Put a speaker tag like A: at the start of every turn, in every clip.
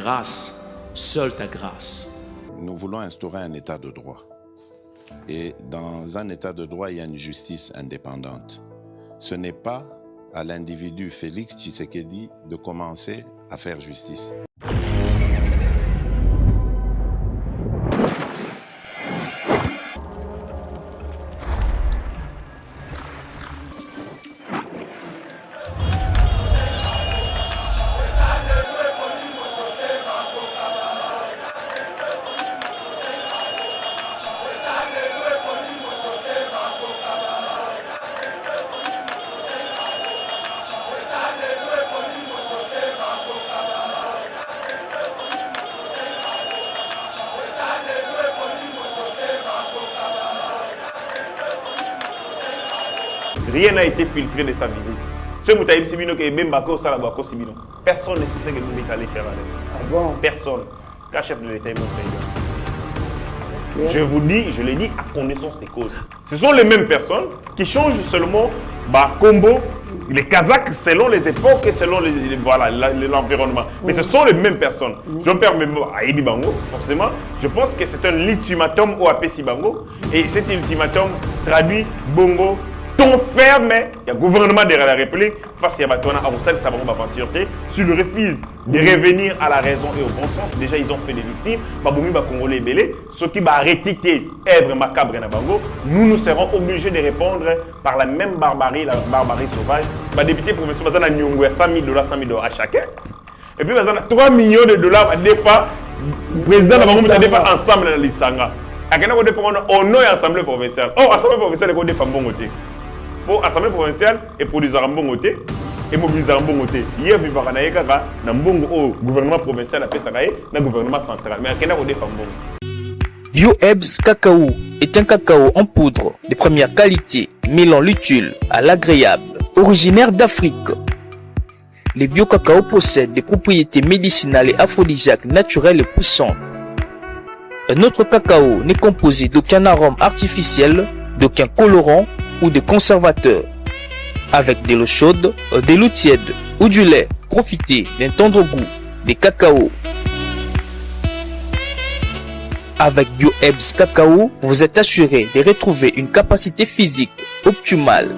A: grâce, seule ta grâce.
B: Nous voulons instaurer un état de droit. Et dans un état de droit, il y a une justice indépendante. Ce n'est pas à l'individu Félix Tshisekedi de commencer à faire justice.
C: Rien n'a été filtré de sa visite. Ce Moutaïb Sibino qui est même Bako Salabako Sibino. Personne ne sait ce que nous est allé faire à l'Est.
D: Ah bon?
C: Personne. Qu'un chef de l'État est mon président. Je vous dis, je l'ai dit à connaissance des causes. Ce sont les mêmes personnes qui changent seulement combo, les Kazakhs selon les époques et selon l'environnement. Mais ce sont les mêmes personnes. Jean-Pierre Membo à Edi Bango, forcément, je pense que c'est un ultimatum au APC Bango. Et cet ultimatum traduit Bongo. Ton ferme, il y a le gouvernement de la République face à Batouana Aboussal Sabon Bavantirté sur le refus de revenir à la raison et au bon sens. Déjà, ils ont fait des victimes. Baboumi Congolais Belé, ceux qui vont arrêter œuvre macabre et Nabango, nous serons obligés de répondre par la même barbarie, la barbarie sauvage. Les députés provinciaux, ils ont $100 000, $100 000 à chacun. Et puis, ils ont $3 millions à défendre. Le président Nabango a défendu ensemble dans l'Issanga. À quel moment on a l'Assemblée provinciale? Oh, l'Assemblée provinciale est défendue bon côté. Pour l'Assemblée provinciale et produire un bon côté et mobiliser un bon côté. Hier, il y a un bon gouvernement provincial à Pessaï, un gouvernement central. Mais il y a des femmes.
E: Bio-Ebs Cacao est un cacao en poudre de première qualité, mêlant l'utile à l'agréable, originaire d'Afrique. Les bio-cacao possèdent des propriétés médicinales et aphrodisiaques naturelles et puissantes. Un autre cacao n'est composé d'aucun arôme artificiel, d'aucun colorant ou de conservateurs. Avec de l'eau chaude, de l'eau tiède ou du lait, profitez d'un tendre goût de cacao. Avec Bio-Ebs Cacao, vous êtes assuré de retrouver une capacité physique optimale.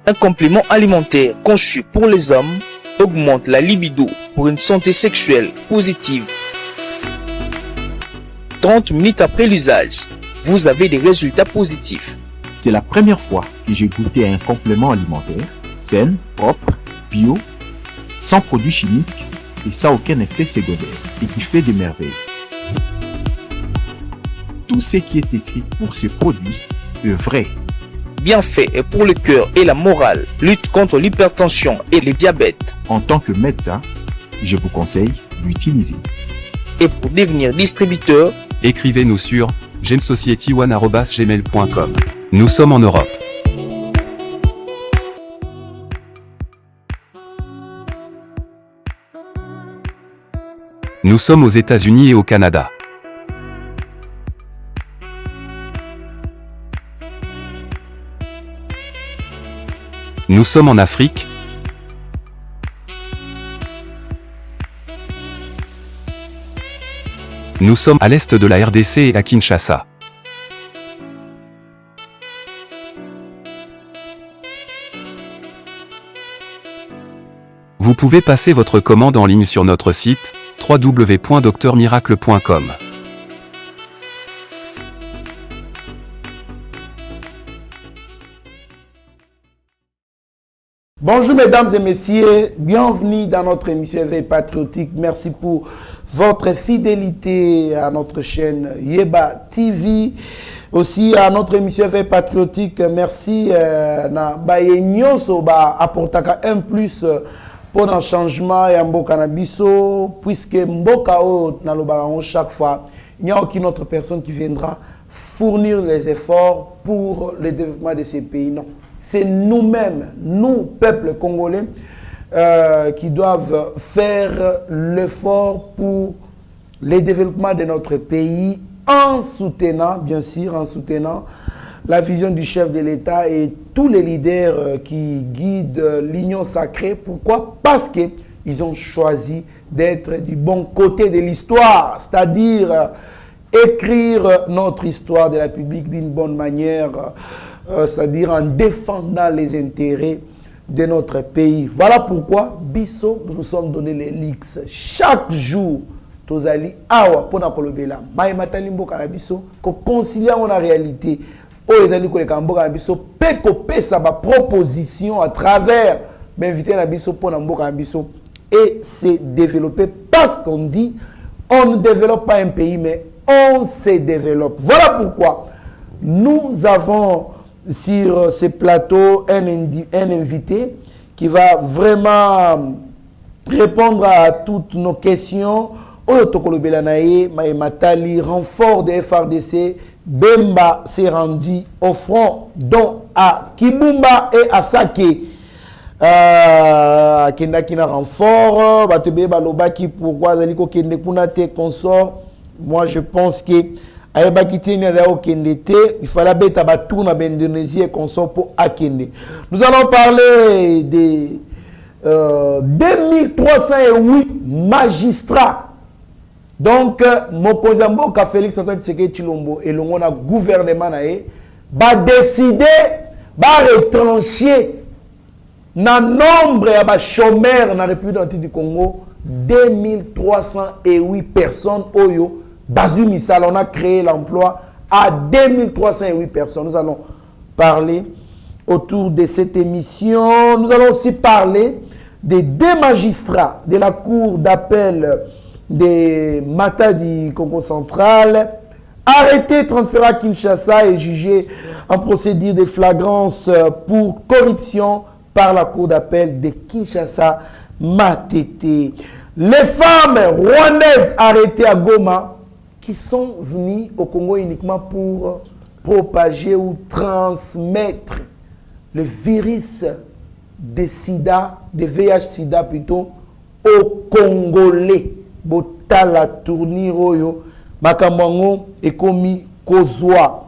E: Un complément alimentaire conçu pour les hommes augmente la libido pour une santé sexuelle positive. 30 minutes après l'usage, vous avez des résultats positifs.
F: C'est la première fois que j'ai goûté à un complément alimentaire sain, propre, bio, sans produits chimiques et sans aucun effet secondaire et qui fait des merveilles. Tout ce qui est écrit pour ce produit est vrai.
E: Bienfait est pour le cœur et la morale, lutte contre l'hypertension et le diabète.
F: En tant que médecin, je vous conseille d'utiliser.
E: Et pour devenir distributeur,
G: écrivez-nous sur gemsociety1@gmail.com. Nous sommes en Europe. Nous sommes aux États-Unis et au Canada. Nous sommes en Afrique. Nous sommes à l'est de la RDC et à Kinshasa. Vous pouvez passer votre commande en ligne sur notre site www.docteurmiracle.com.
D: Bonjour mesdames et messieurs, bienvenue dans notre émission Éveil Patriotique. Merci pour votre fidélité à notre chaîne Yeba TV, aussi à notre émission Éveil Patriotique. Merci na bayenyoso ba apportaka un plus pour un changement et un beau cannabiso, puisque mboka o na lobarango chaque fois, il n'y a aucune autre personne qui viendra fournir les efforts pour le développement de ces pays. Non. C'est nous-mêmes, nous, peuple congolais, qui doivent faire l'effort pour le développement de notre pays en soutenant, bien sûr, en soutenant la vision du chef de l'État et tous les leaders qui guident l'Union sacrée. Pourquoi? Parce qu'ils ont choisi d'être du bon côté de l'histoire, c'est-à-dire écrire notre histoire de la République d'une bonne manière, c'est-à-dire en défendant les intérêts de notre pays. Voilà pourquoi, Bisso, nous nous sommes donné les leaks. Chaque jour, Tozali, awa, pona kolobela, maïmatali mboka na biso, ko concilier en réalité, oyezali ko leka mboka na biso, pe ko pesa ba proposition à travers, m'inviter na biso pona mboka na biso, et c'est développé parce qu'on dit, on ne développe pas un pays, mais on se développe. Voilà pourquoi nous avons sur ce plateau un invité qui va vraiment répondre à toutes nos questions. Oyotokolo Belanaye, Maïmatali, renfort de FRDC, Bemba s'est rendu au front, dont à Kibumba et à Sake. Kena renfort, Batebe Balobaki, pourquoi Zaliko Kende Kunate consort. Moi je pense que il fallait bêta batourna d'Indonésie et consort pour Akende. Nous allons parler des 2308 magistrats. Donc, Mokozambo ka Félix Antoine Tshisekedi Tshilombo et le gouvernement va décider, va retrancher na nombre de chômeurs dans la République du Congo 2308 personnes. Oyo, Bazu Misal, on a créé l'emploi à 2308 personnes. Nous allons parler autour de cette émission. Nous allons aussi parler des deux magistrats de la Cour d'appel de Matadi Congo central, arrêté, transféré à Kinshasa et jugé en procédure de flagrance pour corruption par la Cour d'appel de Kinshasa Matete. Les femmes rwandaises arrêtées à Goma qui sont venues au Congo uniquement pour propager ou transmettre le virus de sida, de VIH-Sida plutôt, aux Congolais. Botala tournir oyo Makamwango et Komi Kozwa.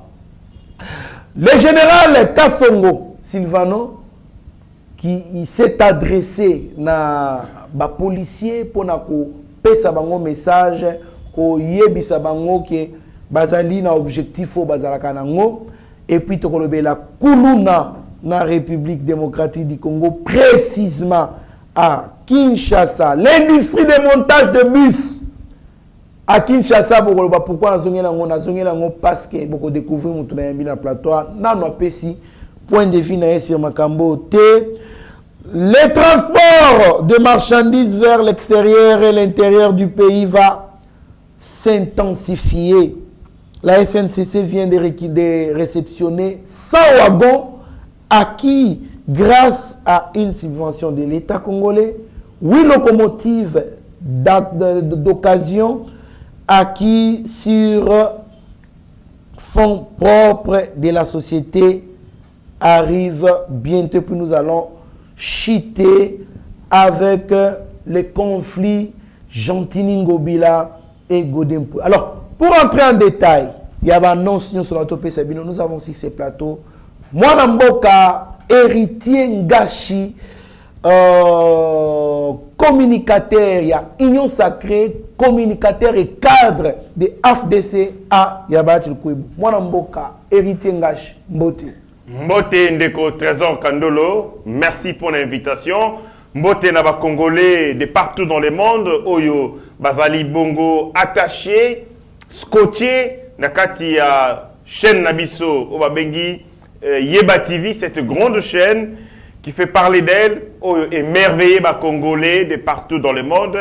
D: Le général Kassongo Silvano qui s'est adressé na ba policier pour na ko pesa bango message ko yebisa bango ke bazali na objectif o bazalaka nango et puis to kolobela kuluna na République démocratique du Congo, précisément à Kinshasa, l'industrie de montage de bus à Kinshasa. Pourquoi parce que beaucoup découvrir mon plateau na pesi point de vue na sur Makambo T. Les transports de marchandises vers l'extérieur et l'intérieur du pays va s'intensifier. La SNCC vient de réceptionner 100 wagons acquis grâce à une subvention de l'État congolais, 8 locomotives d'occasion acquis sur fonds propres de la société arrivent bientôt, puis nous allons chiter avec les conflits Gentini-Ngobila et Godempo. Alors, pour entrer en détail, il y a une annonce sur notre Sabino. Nous avons sur ces plateaux Mwana Mboka, héritier Ngashi, communicateur, il y a Union Sacrée, communicateur et cadre de AFDC à Yabatil Kouibou. Mwana Mboka, héritier Ngashi, Mbote.
C: Mbote Ndeko Trésor Kandolo, merci pour l'invitation. Mbote Naba Congolais de partout dans le monde, Oyo, Bazali Bongo, attaché, scotché, Nakati ya chaîne Nabiso, Obabengi, Yeba TV, cette grande chaîne qui fait parler d'elle, émerveillé par Congolais de partout dans le monde.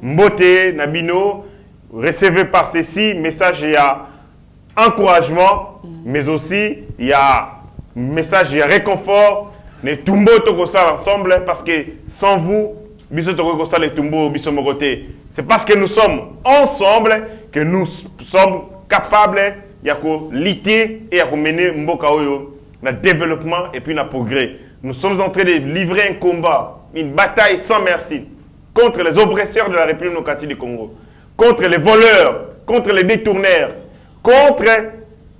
C: Mbote, Nabino, recevez par ceci, message il y a encouragement, mais aussi il y a message, il y a réconfort. Les Tumbo Tokosa ensemble, parce que sans vous, Biso Tokosa les Tumbo, Biso Mogote, c'est parce que nous sommes ensemble que nous sommes capables de lutter et de mener Mboka Oyo, le développement et puis le progrès. Nous sommes en train de livrer un combat, une bataille sans merci contre les oppresseurs de la République démocratique du Congo, contre les voleurs, contre les détourneurs, contre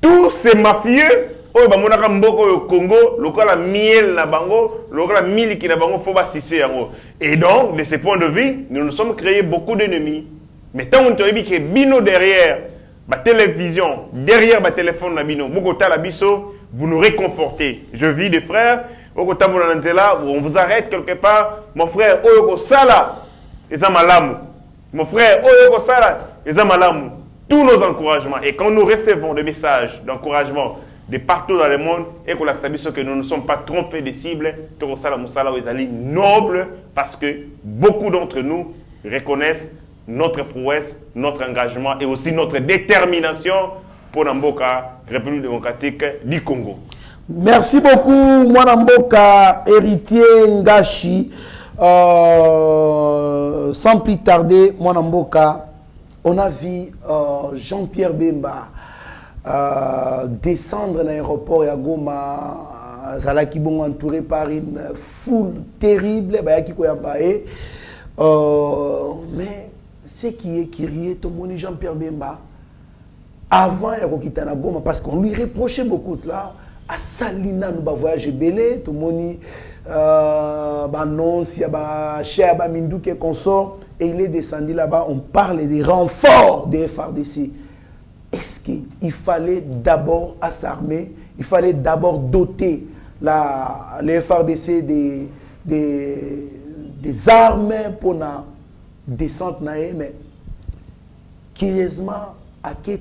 C: tous ces mafieux oyo bamonaka mboko au Congo, lokola miel na bango, lokola miliki na bango, faut basisser yango. Et donc, de ce point de vue, nous nous sommes créés beaucoup d'ennemis. Mais tant qu'on te dit que bino derrière, ma télévision, derrière ma téléphone na bino, mokota la biso, vous nous réconfortez. Je vis des frères, okota monanzela, on vous arrête quelque part, mon frère, oyoko sala, ezamalamu. Mon frère, oyoko sala, ezamalamu. Tous nos encouragements, et quand nous recevons des messages d'encouragement de partout dans le monde, et qu'on a que nous ne sommes pas trompés des cibles, noble, parce que beaucoup d'entre nous reconnaissent notre prouesse, notre engagement et aussi notre détermination pour Namboka, République démocratique du Congo.
D: Merci beaucoup, Mwanamboka, héritier Ngashi. Sans plus tarder, Mwanamboka, on a vu Jean-Pierre Bemba descendre à l'aéroport à Goma, Zalaki bon entouré par une foule terrible, mais ce qui est crié, tout le monde Jean-Pierre Bemba, avant il y a Goma, parce qu'on lui reprochait beaucoup de cela, à Salina nous va voyager belé, tout le monde annonce, il y a Cher Mindou qui est consort, et il est descendu là-bas, on parle des renforts des FARDC. Est-ce qu'il fallait d'abord s'armer, il fallait d'abord doter les FARDC des armes pour la descente, mais curieusement, à quel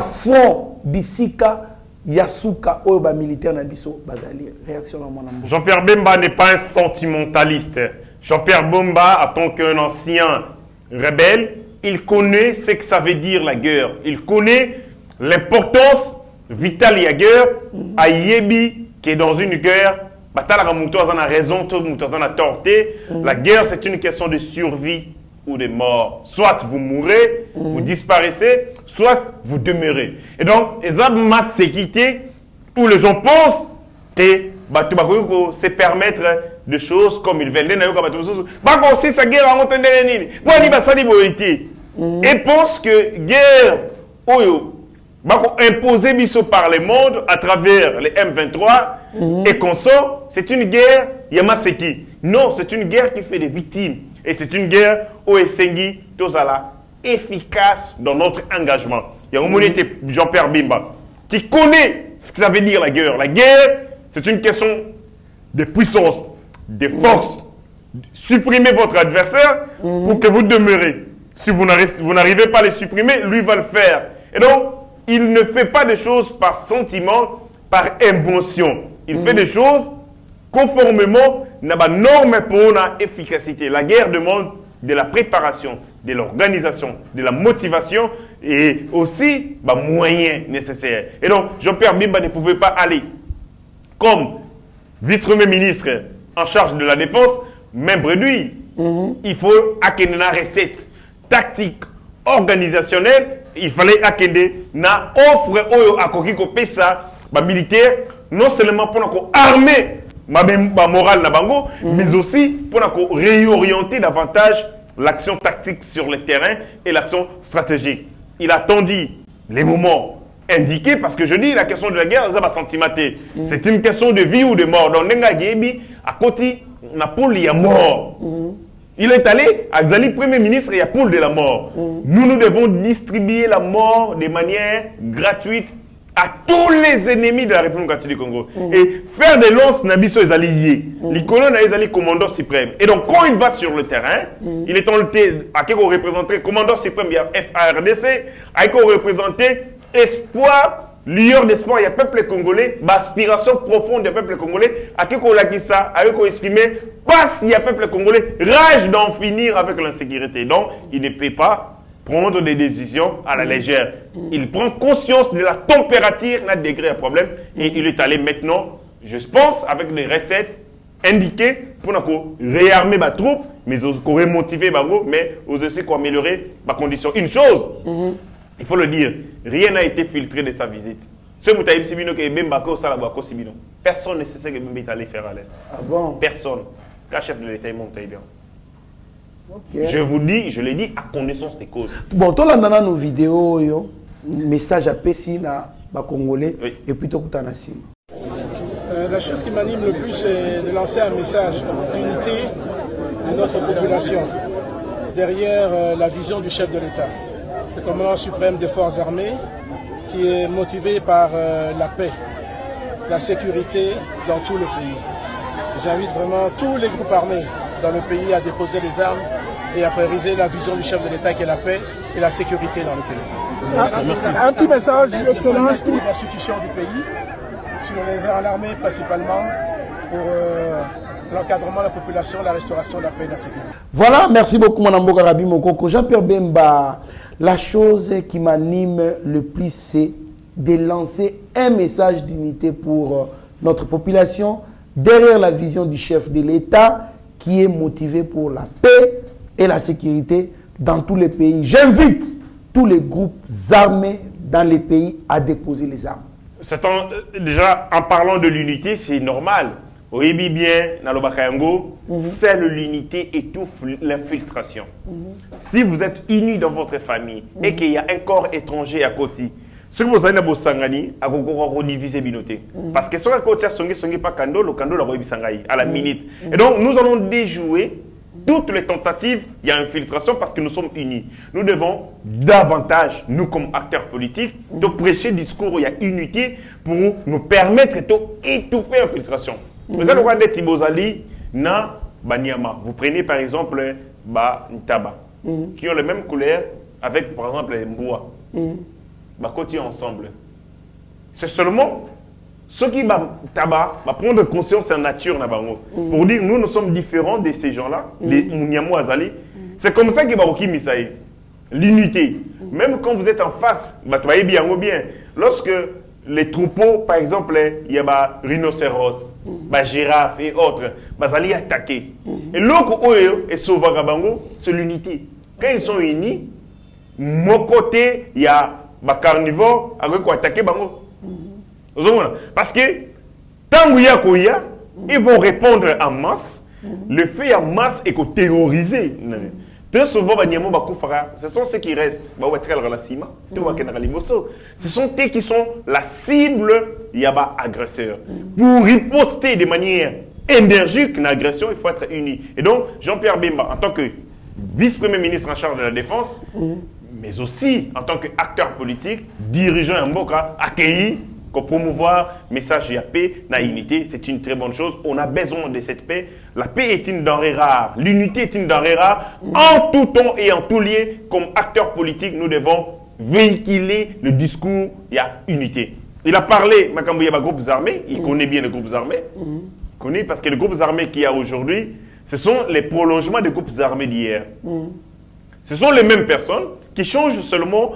D: front Bissika Yasuka Oba militaire Nabiso Bazali. Réaction à mon amour.
C: Jean-Pierre Bemba n'est pas un sentimentaliste. Jean-Pierre Bemba, en tant qu'un ancien rebelle, il connaît ce que ça veut dire la guerre. Il connaît l'importance vitale de la guerre. À Yebi, qui est dans une guerre, la guerre, c'est une question de survie ou de mort. Soit vous mourrez, vous disparaissez, soit vous demeurez. Et donc, les armes masse sécurité où les gens pensent que c'est permettre de choses comme ils veulent. Et pense que guerre imposée par le monde à travers les M23 et consort, c'est une guerre Yamaseki. Non, c'est une guerre qui fait des victimes. Et c'est une guerre où Essengi Tozala efficace dans notre engagement. Il y a un Jean-Pierre Bemba qui connaît ce que ça veut dire la guerre. La guerre, c'est une question de puissance, de force. Supprimez votre adversaire pour que vous demeurez. Si vous n'arrivez pas à le supprimer, lui va le faire. Et donc, il ne fait pas des choses par sentiment, par émotion. Il fait des choses conformément à la norme pour l'efficacité. La guerre demande de la préparation, de l'organisation, de la motivation et aussi des moyens nécessaires. Et donc, Jean-Pierre Bemba ne pouvait pas aller comme vice-premier ministre en charge de la défense, même réduit. Il faut acquérir une recette tactique, organisationnelle. Il fallait acquérir une offre à Kokiko Pesa, militaire, non seulement pour armer ma morale na bango, mais aussi pour réorienter davantage l'action tactique sur le terrain et l'action stratégique. Il a attendu les moments indiqués parce que je dis la question de la guerre, c'est une question de vie ou de mort. Donc, à côté, il y a mort. Il est allé à Zali, Premier ministre, il y a poule de la mort. Nous devons distribuer la mort de manière gratuite à tous les ennemis de la République du Congo. Et faire des lances Nabiso est allié. Les colons est commandant suprême. Et donc, quand il va sur le terrain, il est en à qui représenter commandant suprême, il y a FARDC, à qui représenter espoir, lueur d'espoir, il y a peuple congolais, aspiration profonde du peuple congolais, à qui l'a dit ça, avec qu'on exprimer, parce qu'il y a peuple congolais, rage d'en finir avec l'insécurité. Donc, il ne peut pas prendre des décisions à la légère. Il prend conscience de la température, d'un degré de problème, et il est allé maintenant, je pense, avec des recettes indiquées pour réarmer ma troupe, mais aussi remotiver Bango, mais aussi améliorer ma condition. Une chose, il faut le dire, rien n'a été filtré de sa visite. Ce Moutaïb Sibino qui est Bembako Salabako Sibino. Personne ne sait ce que Bemba est allé faire à l'Est.
D: Ah bon?
C: Personne. Qu'un chef de l'État est monté bien.
D: Okay.
C: Je vous dis, je l'ai dit à connaissance des causes.
D: Bon, tout le monde nos vidéos, message à Pessina, Congolais
C: Oui.
D: et puis Tokutanassim.
H: La chose qui m'anime le plus, c'est de lancer un message d'unité de notre population derrière la vision du chef de l'État, le commandant suprême des forces armées, qui est motivé par la paix, la sécurité dans tout le pays. J'invite vraiment tous les groupes armés dans le pays à déposer les armes et à prioriser la vision du chef de l'État qui est la paix et la sécurité dans le pays.
I: Un petit message, Excellence.
H: Les institutions du pays, sur l'armée principalement, pour l'encadrement de la population, la restauration de la paix et de la sécurité.
D: Voilà, merci beaucoup mon Amboka Rabi Mokoko. Jean-Pierre Bemba, la chose qui m'anime le plus, c'est de lancer un message d'unité pour notre population derrière la vision du chef de l'État qui est motivé pour la paix et la sécurité dans tous les pays. J'invite tous les groupes armés dans les pays à déposer les armes.
C: Déjà, en parlant de l'unité, c'est normal. Oui, bien, dans le Bakayango, seule l'unité étouffe l'infiltration. Si vous êtes unis dans votre famille et qu'il y a un corps étranger à côté, ce que vous avez dans Sangani, à vous diviser binoté. Parce que si vous avez pas Kando, le Kando à la minute. Et donc, nous allons déjouer toutes les tentatives, il y a infiltration parce que nous sommes unis. Nous devons davantage, nous comme acteurs politiques, de prêcher le discours où il y a unité pour nous permettre d'étouffer l'infiltration. Vous allez voir des Tibozali, na Banyama. Vous prenez par exemple Ntaba, qui ont les mêmes couleurs avec par exemple les Mboua. Côté ensemble. C'est seulement ceux qui vont prendre conscience en nature pour dire nous sommes différents de ces gens-là, les Mouniamou Azali. C'est comme ça qu'ils vont misaï. L'unité. Même quand vous êtes en face, vous voyez bien. Lorsque les troupeaux, par exemple, il y a rhinocéros, girafes et autres, ils allaient attaquer. Et l'autre, c'est l'unité. Quand ils sont unis, mon côté, il y a carnivore avec quoi attaquer bango. Parce que tant qu'il y a, ils vont répondre en masse. Le fait en masse est terrorisé. Très souvent, ce sont ceux qui restent. Ce sont ceux qui sont la cible agresseur. Pour riposter de manière énergique l'agression, il faut être uni. Et donc, Jean-Pierre Bemba, en tant que vice-premier ministre en charge de la Défense, mais aussi en tant qu'acteur politique, dirigeant un Mboka, accueilli, pour promouvoir le message de la paix, la unité, c'est une très bonne chose. On a besoin de cette paix. La paix est une denrée rare. L'unité est une denrée rare. En tout temps et en tout lieu, comme acteurs politiques, nous devons véhiculer le discours, il y a unité. Il a parlé, Makambo Yaba groupes armés, il connaît bien les groupes armés. Il connaît parce que les groupes armés qu'il y a aujourd'hui, ce sont les prolongements des groupes armés d'hier. Ce sont les mêmes personnes qui changent seulement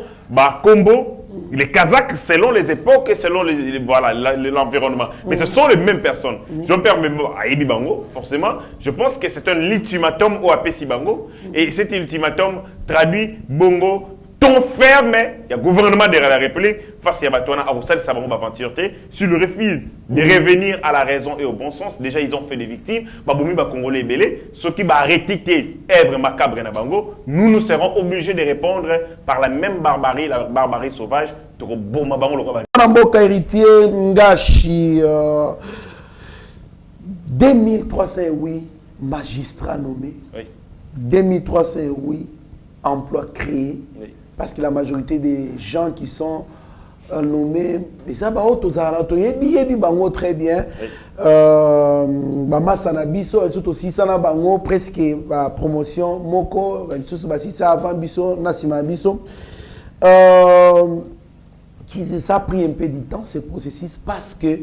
C: combo, les Kazakhs selon les époques et selon l'environnement. Mais ce sont les mêmes personnes. Jean-Pierre Bemba à Ebi Bango, forcément, je pense que c'est un ultimatum au APC Bango. Et cet ultimatum traduit Bongo, ton ferme, il y a le gouvernement de la République face à Batouana, à Roussel Sabango Baventurté, sur le refus de revenir à la raison et au bon sens. Déjà, ils ont fait des victimes. Baboumi Congolais Belé, ceux qui vont arrêter œuvre macabre na Bango, nous serons obligés de répondre par la même barbarie, la barbarie sauvage.
D: Mboka héritier Ngashi, 2308 magistrats nommés, 2308 emplois créés. Parce que la majorité des gens qui sont nommés, et ça va bango très bien. Sanabiso, et aussi ça bango presque promotion moko, ça avant biso nasima biso. Ça a pris un peu de temps ce processus parce que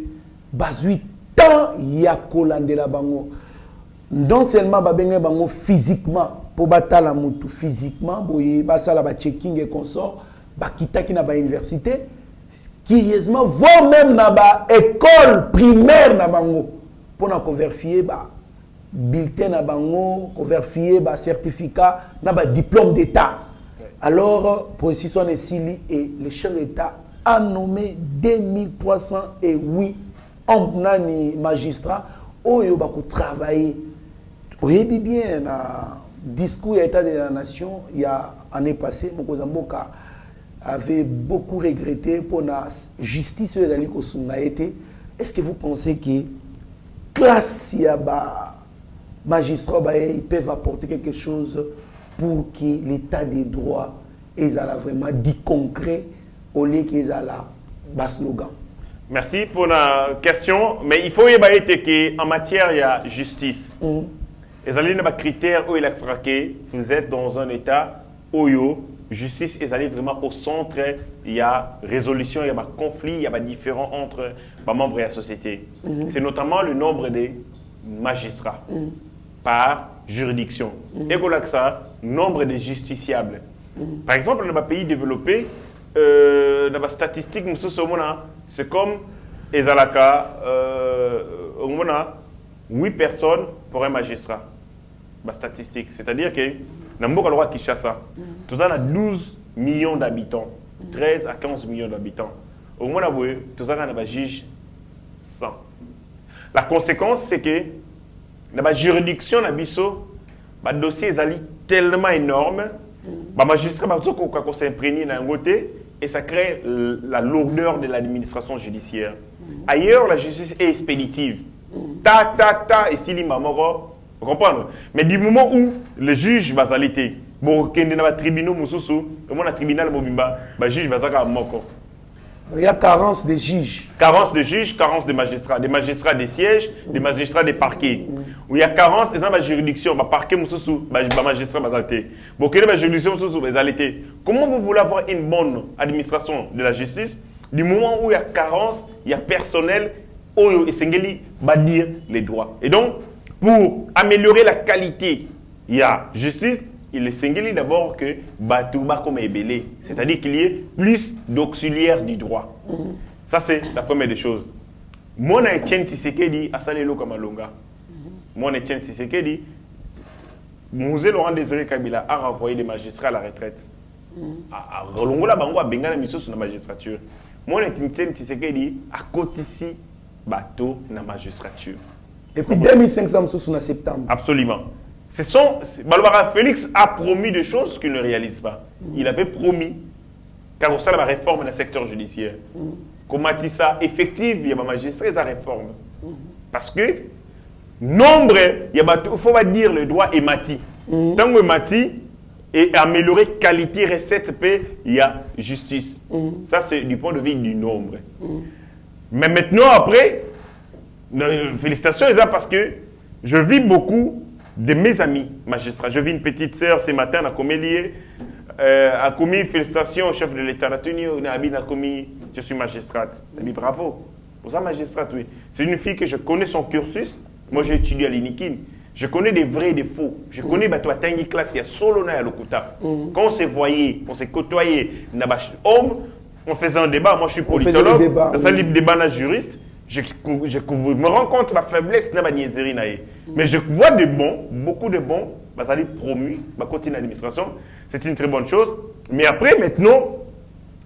D: bazui tant ya kolande la bango. Non seulement bango physiquement pour batala mutu physiquement boye basala ba checking et consort bakita ki na ba université curieusement voire même na ba école primaire na bango pour na vérifier ba bulletin na bango vérifier ba certificat na ba diplôme d'état. Alors processus on est sili et le chef d'État a nommé 2308 hommes magistrats oyo ba ko travailler. Oui, bien, discours et état de la nation, il y a année passée, Mokozamboka avait beaucoup regretté pour la justice est-ce que vous pensez que classe il y a magistrats ils peuvent apporter quelque chose pour que l'état des droits est vraiment dit concret au lieu qu'ils a la slogan?
C: Merci pour la question, mais il faut y que en matière il y a justice. Les alliés n'ont critères où il vous êtes dans un état où justice est allé vraiment au centre, il y a résolution, il y a conflit, il y a différends entre les membres de la société. C'est notamment le nombre de magistrats par juridiction. Et comme ça, nombre de justiciables. Par exemple, dans les pays développés, dans les statistiques, c'est comme Ezalaka, on a 8 personnes pour un magistrat. Statistique. C'est-à-dire que dans le roi Kinshasa, nous avons 12 millions d'habitants, 13 à 15 millions d'habitants. Au moment où nous avons un juge 100. La conséquence, c'est que dans la juridiction, le dossier est tellement énorme, le magistrat va s'imprégner dans un côté et ça crée la lourdeur de l'administration judiciaire. Ailleurs, la justice est expéditive. Et si les mamans, vous comprenez? Mais du moment où le juge va s'aliter, bon, quand il y a un tribunal, le juge va s'aliter.
D: Il y a carence de juges.
C: Carence de juges, carence de magistrats. Des magistrats des sièges, des magistrats des parquets. Où il y a carence, et dans la juridiction, le parquet, le magistrat va s'aliter. Bon, quelle est la juridiction, va s'aliter. Comment vous voulez avoir une bonne administration de la justice du moment où il y a carence, il y a personnel, où il y a dire les droits. Et donc, pour améliorer la qualité, il y a justice, il est singulier d'abord que Batouba comme Ebélé, c'est-à-dire qu'il y ait plus d'auxiliaires du droit. Ça, c'est la première des choses. Mon Etienne Tshisekedi a salé comme Malonga. Mon Etienne Tshisekedi, Moussé Laurent Désiré Kabila a renvoyé des magistrats à la retraite. À Rolongola Bango a Bengala Misso sur la magistrature. Mon Etienne Tshisekedi a cotisé bateau dans la magistrature.
D: Et puis 2500 sous en septembre.
C: Absolument. Félix a promis des choses qu'il ne réalise pas. Il avait promis, car au sein de la réforme dans le secteur judiciaire, comment dit ça, effective, il y a un magistrat, sa réforme. Parce que, nombre, il faut pas dire le droit est mati. Tant que mati, et améliorer qualité, recette, paix, il y a justice. Ça, c'est du point de vue du nombre. Mais maintenant, après, félicitations, parce que je vis beaucoup de mes amis magistrats. Je vis une petite sœur ce matin à Comélier, a commis félicitations au chef de l'État. Je suis magistrate. Bravo. Pour ça, magistrate, oui. C'est une fille que je connais son cursus. Moi, j'ai étudié à l'Inikin. Je connais des vrais et des faux. Je connais toi Tangi classe, il y a Solona et Lokuta. Quand on s'est voyé, on s'est côtoyé, on faisait un débat. Moi, je suis politologue. Dans un débat, un juriste. Je me rends compte de la faiblesse de la niaiserie. Mais je vois de bons, beaucoup de bons, ça aller promu, continuer l'administration. C'est une très bonne chose. Mais après, maintenant,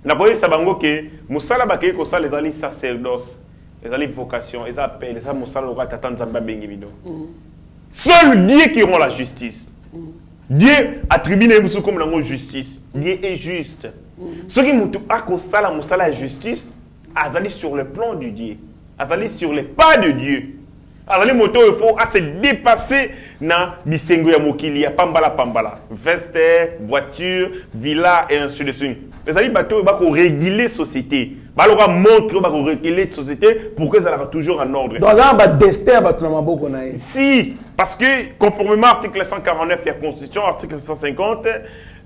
C: la police sabango que Moussala Baké, que ça, les alliés sacerdoces, les alliés vocations, les appels, les alliés Moussala Oga Tatan Zamba Bengibido. Seul Dieu qui rend la justice. Dieu attribue les moussous comme la justice. Dieu est juste. Ceux qui m'ont ça, la Moussala est justice, ils sur le plan du Dieu. Ils sur les pas de Dieu. Alors les motos, il faut se dépasser dans Bisengo ya Mokili, ya Pambala. Veste, voiture, villa et ainsi de suite. Les alliés bateaux, ils vont réguler la société. Ils vont montrer, ils vont réguler la société pour que ça soit toujours en ordre.
D: Dans un destin,
C: si, parce que conformément à l'article 149 de la Constitution, article 150,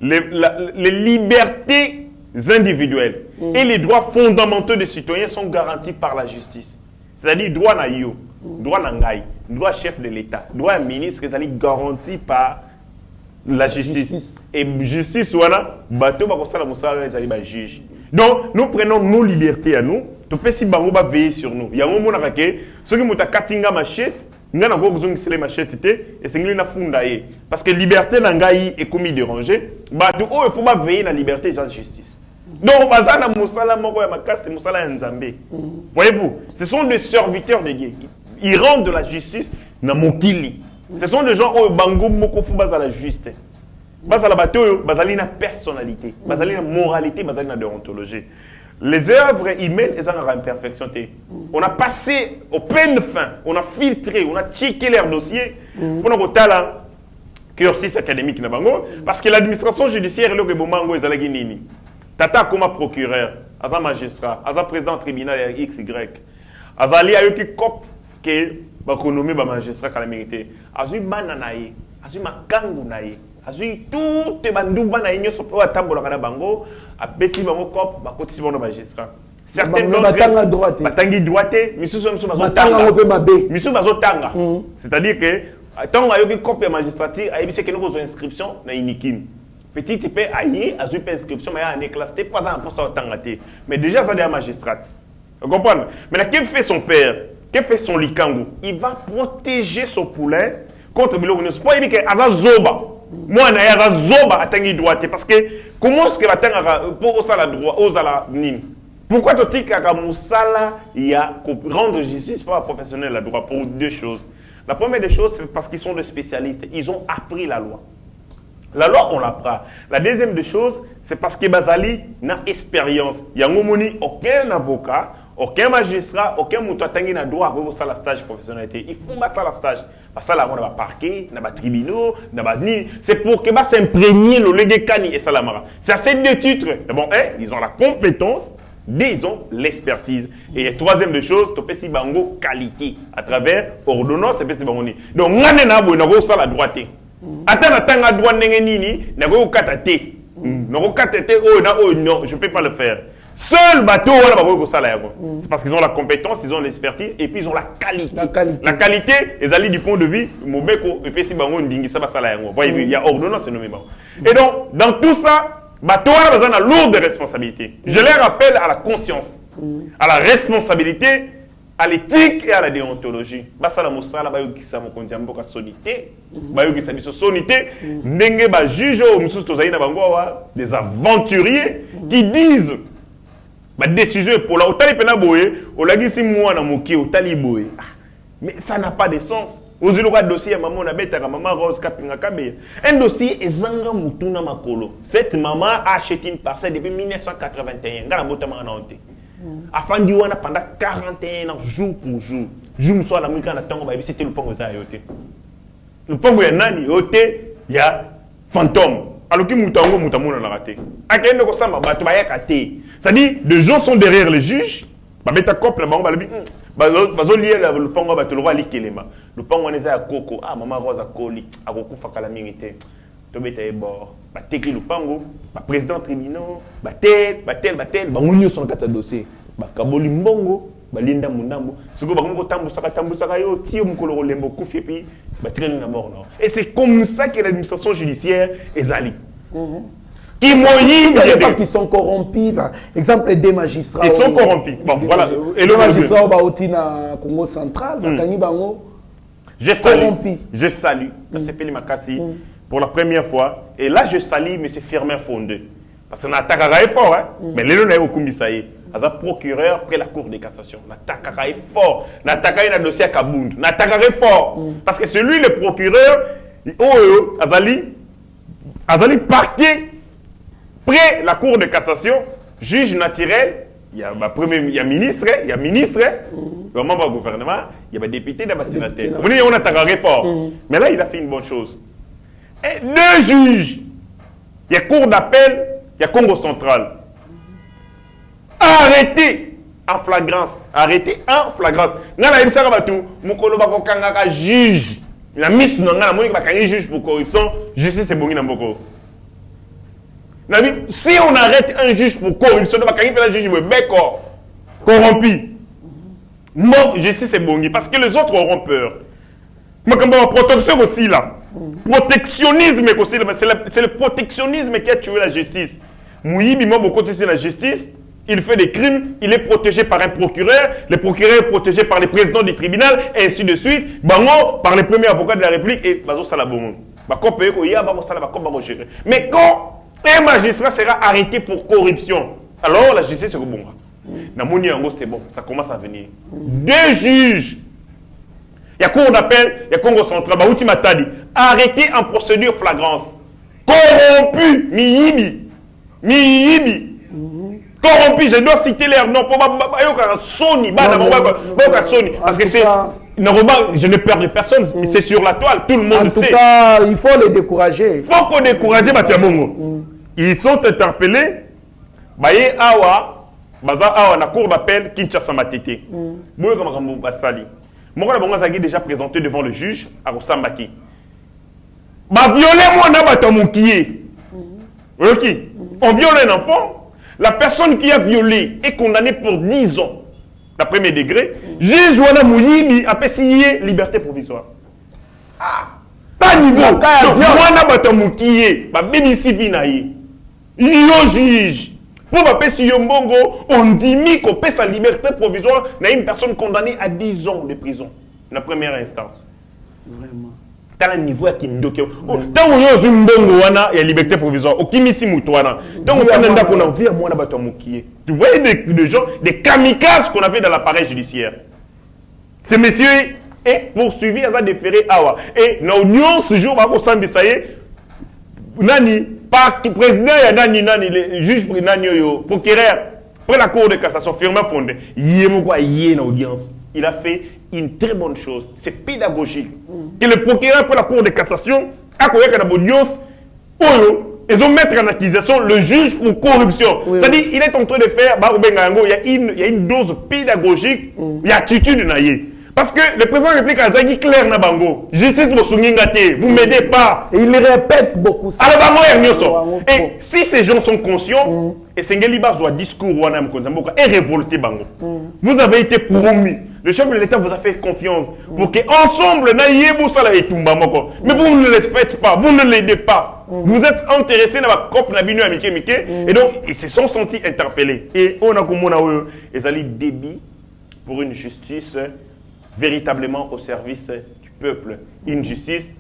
C: les libertés individuelles et les droits fondamentaux des citoyens sont garantis par la justice. C'est-à-dire droit na yo, droit na ngai, droit chef de l'État, droit ministre, qui est garanti par la justice. Et justice, voilà, bateau, la juge. Donc, nous prenons nos libertés à nous, tout peut si bango va veiller sur nous. Il y a un moment où ceux qui ont katinga machette, nga na gogo zungi sele machette et c'est na funda ye. Parce que liberté na ngai est commis déranger, bateau, il faut pas veiller la liberté et la justice. Donc, bazana musala moko ya makasi musala ya nzambe. Voyez-vous, ce sont des serviteurs de Dieu. Ils rendent de la justice na mokili. Ce sont des gens au bango moko fu bazala juste. Basala bateau, basali na personnalité, basali na moralité, basali na déontologie. Les œuvres humaines, elles ont une imperfection. On a passé au peine de fin, on a filtré, on a checké leur dossier pour nous talent cursus académique na bango parce que l'administration judiciaire le bomango ezalaki nini. Tata comme procureur, aza magistrat, aza président tribunal XY. Azali ayoki cop que ba konomé ba magistrat kala mérité. Azui banana ye, azui makangu na ye. Azui tout te banduba na inyo sopo atambola kana bango, apesi bango cop ba kotisi bango magistrat. Certaines d'autres batangi droite, misusu misusu bazotanga. Misusu bazotanga. C'est-à-dire que tant que vous avez une magistrature, vous avez une inscription dans Inikim. Petit peu, aïe, vous avez une inscription, mais il y a une classe, pas un peu ça. Mais déjà, ça a un magistrat. Vous comprenez? Mais qu'est-ce que fait son père? Qu'est-ce que fait son likango? Il va protéger son poulain contre le ministre. Pas qu'il y a un zoba. Moi, il y a un zoba à tangi droite. Parce que comment est-ce que va tangi pour osa la droite, osa la nini? Pourquoi tu dis qu'à Moussala, il y a rendre justice pour un professionnel la droite pour deux choses? La première des choses, c'est parce qu'ils sont des spécialistes. Ils ont appris la loi. La loi, on l'apprend. La deuxième des choses, c'est parce que Bazali n'a expérience. Il y a aucun avocat, aucun magistrat, aucun moutoatangi n'a droit à faire la stage professionnalité. Il faut faire la stage. Parce que là, on a parquet, on a tribunaux, on a ni. C'est pour que s'imprégner le légekani et salamara. C'est à ces deux titres. Bon, ils ont la compétence. Disons l'expertise. Et la troisième des choses, tu peux bango qualité à travers ordonnance et puis bangoni. Donc ngane na bo na go sala droite. Ata tanga droite nini na go katate. Na go katate non, je peux pas le faire. Seul bateau wala ba go sala yako. C'est parce qu'ils ont la compétence, ils ont l'expertise et puis ils ont la qualité. La qualité, ils allaient du point de vue mobeko et puis si bango ndingi ça ba sala yako. Voyez, il y a ordonnance et nommé bango. Et donc dans tout ça Batoara a une lourde responsabilité. Je les rappelle à la conscience, à la responsabilité, à l'éthique et à la déontologie. Basala Moussala, Bayokisa Mokondiambo Sonité, Bayokisa Biso Sonité, Nenge ba juge au Moussous Tozaïna Bangoa, des aventuriers qui disent ma décision pour la Otali Penaboé, Olagisi Mouana Moki, Otali Boé. Mais ça n'a pas de sens. Vous avez un dossier à maman, maman Rose Kapinga Kabe. Un dossier est Zanga Mutuna Makolo. Cette maman a acheté une parcelle depuis 1981. Gana Botama Nante. Afin de pendant 41 ans, jour pour jour. Je me suis à la musique en attendant, c'était le pongo Zayote. Le pongo Yanani, il y a fantôme. Alors que Moutango Moutamona l'a raté. À quel moment ça m'a battu? C'est-à-dire, des gens sont derrière les juges. Babeta couple, le pongo le roi Likelema. Le pongo est à Coco. Ah, maman Rose a Koli. A Coco Fakala Mérité. Tobeta est bord. Bateki le pongo. Président tribunal. Batel. Bangunyo son kata dossier. Bakaboli Mbongo. Balinda Mundambo. Siko Bango Tambo Saka yo. Tio Mukolo Lembo Koufi. Puis Batrel na mort. Et c'est comme ça que l'administration judiciaire est allée. Qui
D: parce qu'ils sont corrompus. Par exemple, des magistrats.
C: Ils sont corrompus. Bon, voilà.
D: Et le magistrat au Congo central,
C: je salue la CPL Makassi pour la première fois. Et là, je salue M. Firmin Fondé. Parce qu'on attaque est fort. Mais les gens au Kumbisaï. As un procureur près la Cour de cassation. L'attaque est fort. L'attaque est un dossier à Kabound. L'attaque est fort. Parce que celui, le procureur, Azali parquet. Près la Cour de cassation, juge naturel, il y a ministre, il y a membre du gouvernement, il y a député, il y a sénateur. On a attaqué fort. Mais là, il a fait une bonne chose. Et deux juges, il y a Cour d'appel, il y a Congo central. Arrêté en flagrance. Arrêté en flagrance. Juge. Il a mis un juge pour corruption, justice est bon. Si on arrête un juge pour corruption, un juge corrompu, justice est bon. Parce que les autres auront peur. Protection aussi là. Protectionnisme aussi, c'est le protectionnisme qui a tué la justice. Mouyibi, beaucoup de la justice, il fait des crimes, il est protégé par un procureur, le procureur est protégé par le président du tribunal, et ainsi de suite. Bango, par les premiers avocats de la République, et Bazo Salabomon. Mais quand un magistrat sera arrêté pour corruption, alors la justice est bon. C'est bon, ça commence à venir. Deux juges. Il y a Cour d'appel, il y a Congo central, arrêté en procédure flagrance. corrompu, miyibi. Corrompu, je dois citer leur nom pour Sony, parce que c'est je ne perds de personne, c'est sur la toile, tout le monde sait.
D: En tout cas, il faut les décourager.
C: Il faut qu'on décourage Batiamongo. Ils sont interpellés. Baye awa, baza awa na cour d'appel Kinshasa Matete. Boye comme basali. Moko na bango déjà présenté devant le juge à Rosambaki. Ba violer moi na batamukié. OK. On viole un enfant. La personne qui a violé est condamnée pour 10 ans. La premier degré. Juge Wana Mouyibi a payé liberté provisoire. Ah! Pas niveau. Wana batamukié. Ba bénéficie vinaye. Yo juge. Pour ma pèse Yombongo, on dit qu'on paie sa liberté provisoire à une personne condamnée à 10 ans de prison. La première instance.
D: Vraiment.
C: T'as un niveau qui me doque. Tant que yo Zimbongo wana il y a liberté provisoire. Au kimisi mutuana. Tant que on a qu'on a vu à moi là tu voyais des gens, des kamikazes qu'on avait dans l'appareil judiciaire. Ce monsieur est poursuivi à sa déféré awa. Et dans l'audience ce jour va qu'on s'en nani par président ya nani le juge nani yo procureur après la cour de cassation firma fondé yemo quoi yé na audience. Il a fait une très bonne chose, c'est pédagogique. Que le procureur après la cour de cassation a connu que l'audience ils ont mettre en accusation le juge pour corruption. Oui, c'est-à-dire il est en train de faire il y a une dose pédagogique, il y a attitude naïe. Parce que le président de la République a dit clair na bango. Justice vous m'aidez pas.
D: Et il répète beaucoup ça.
C: Et si ces gens sont conscients, et Sengeli Bazoua discours et révolté bango. Vous avez été promis. Le chef de l'État vous a fait confiance pour qu'ensemble, mais vous ne le faites pas, vous ne l'aidez pas. Vous êtes intéressés dans la COP, et donc ils se sont sentis interpellés. Et on a comme ils allaient débit pour une justice véritablement au service du peuple. Une justice,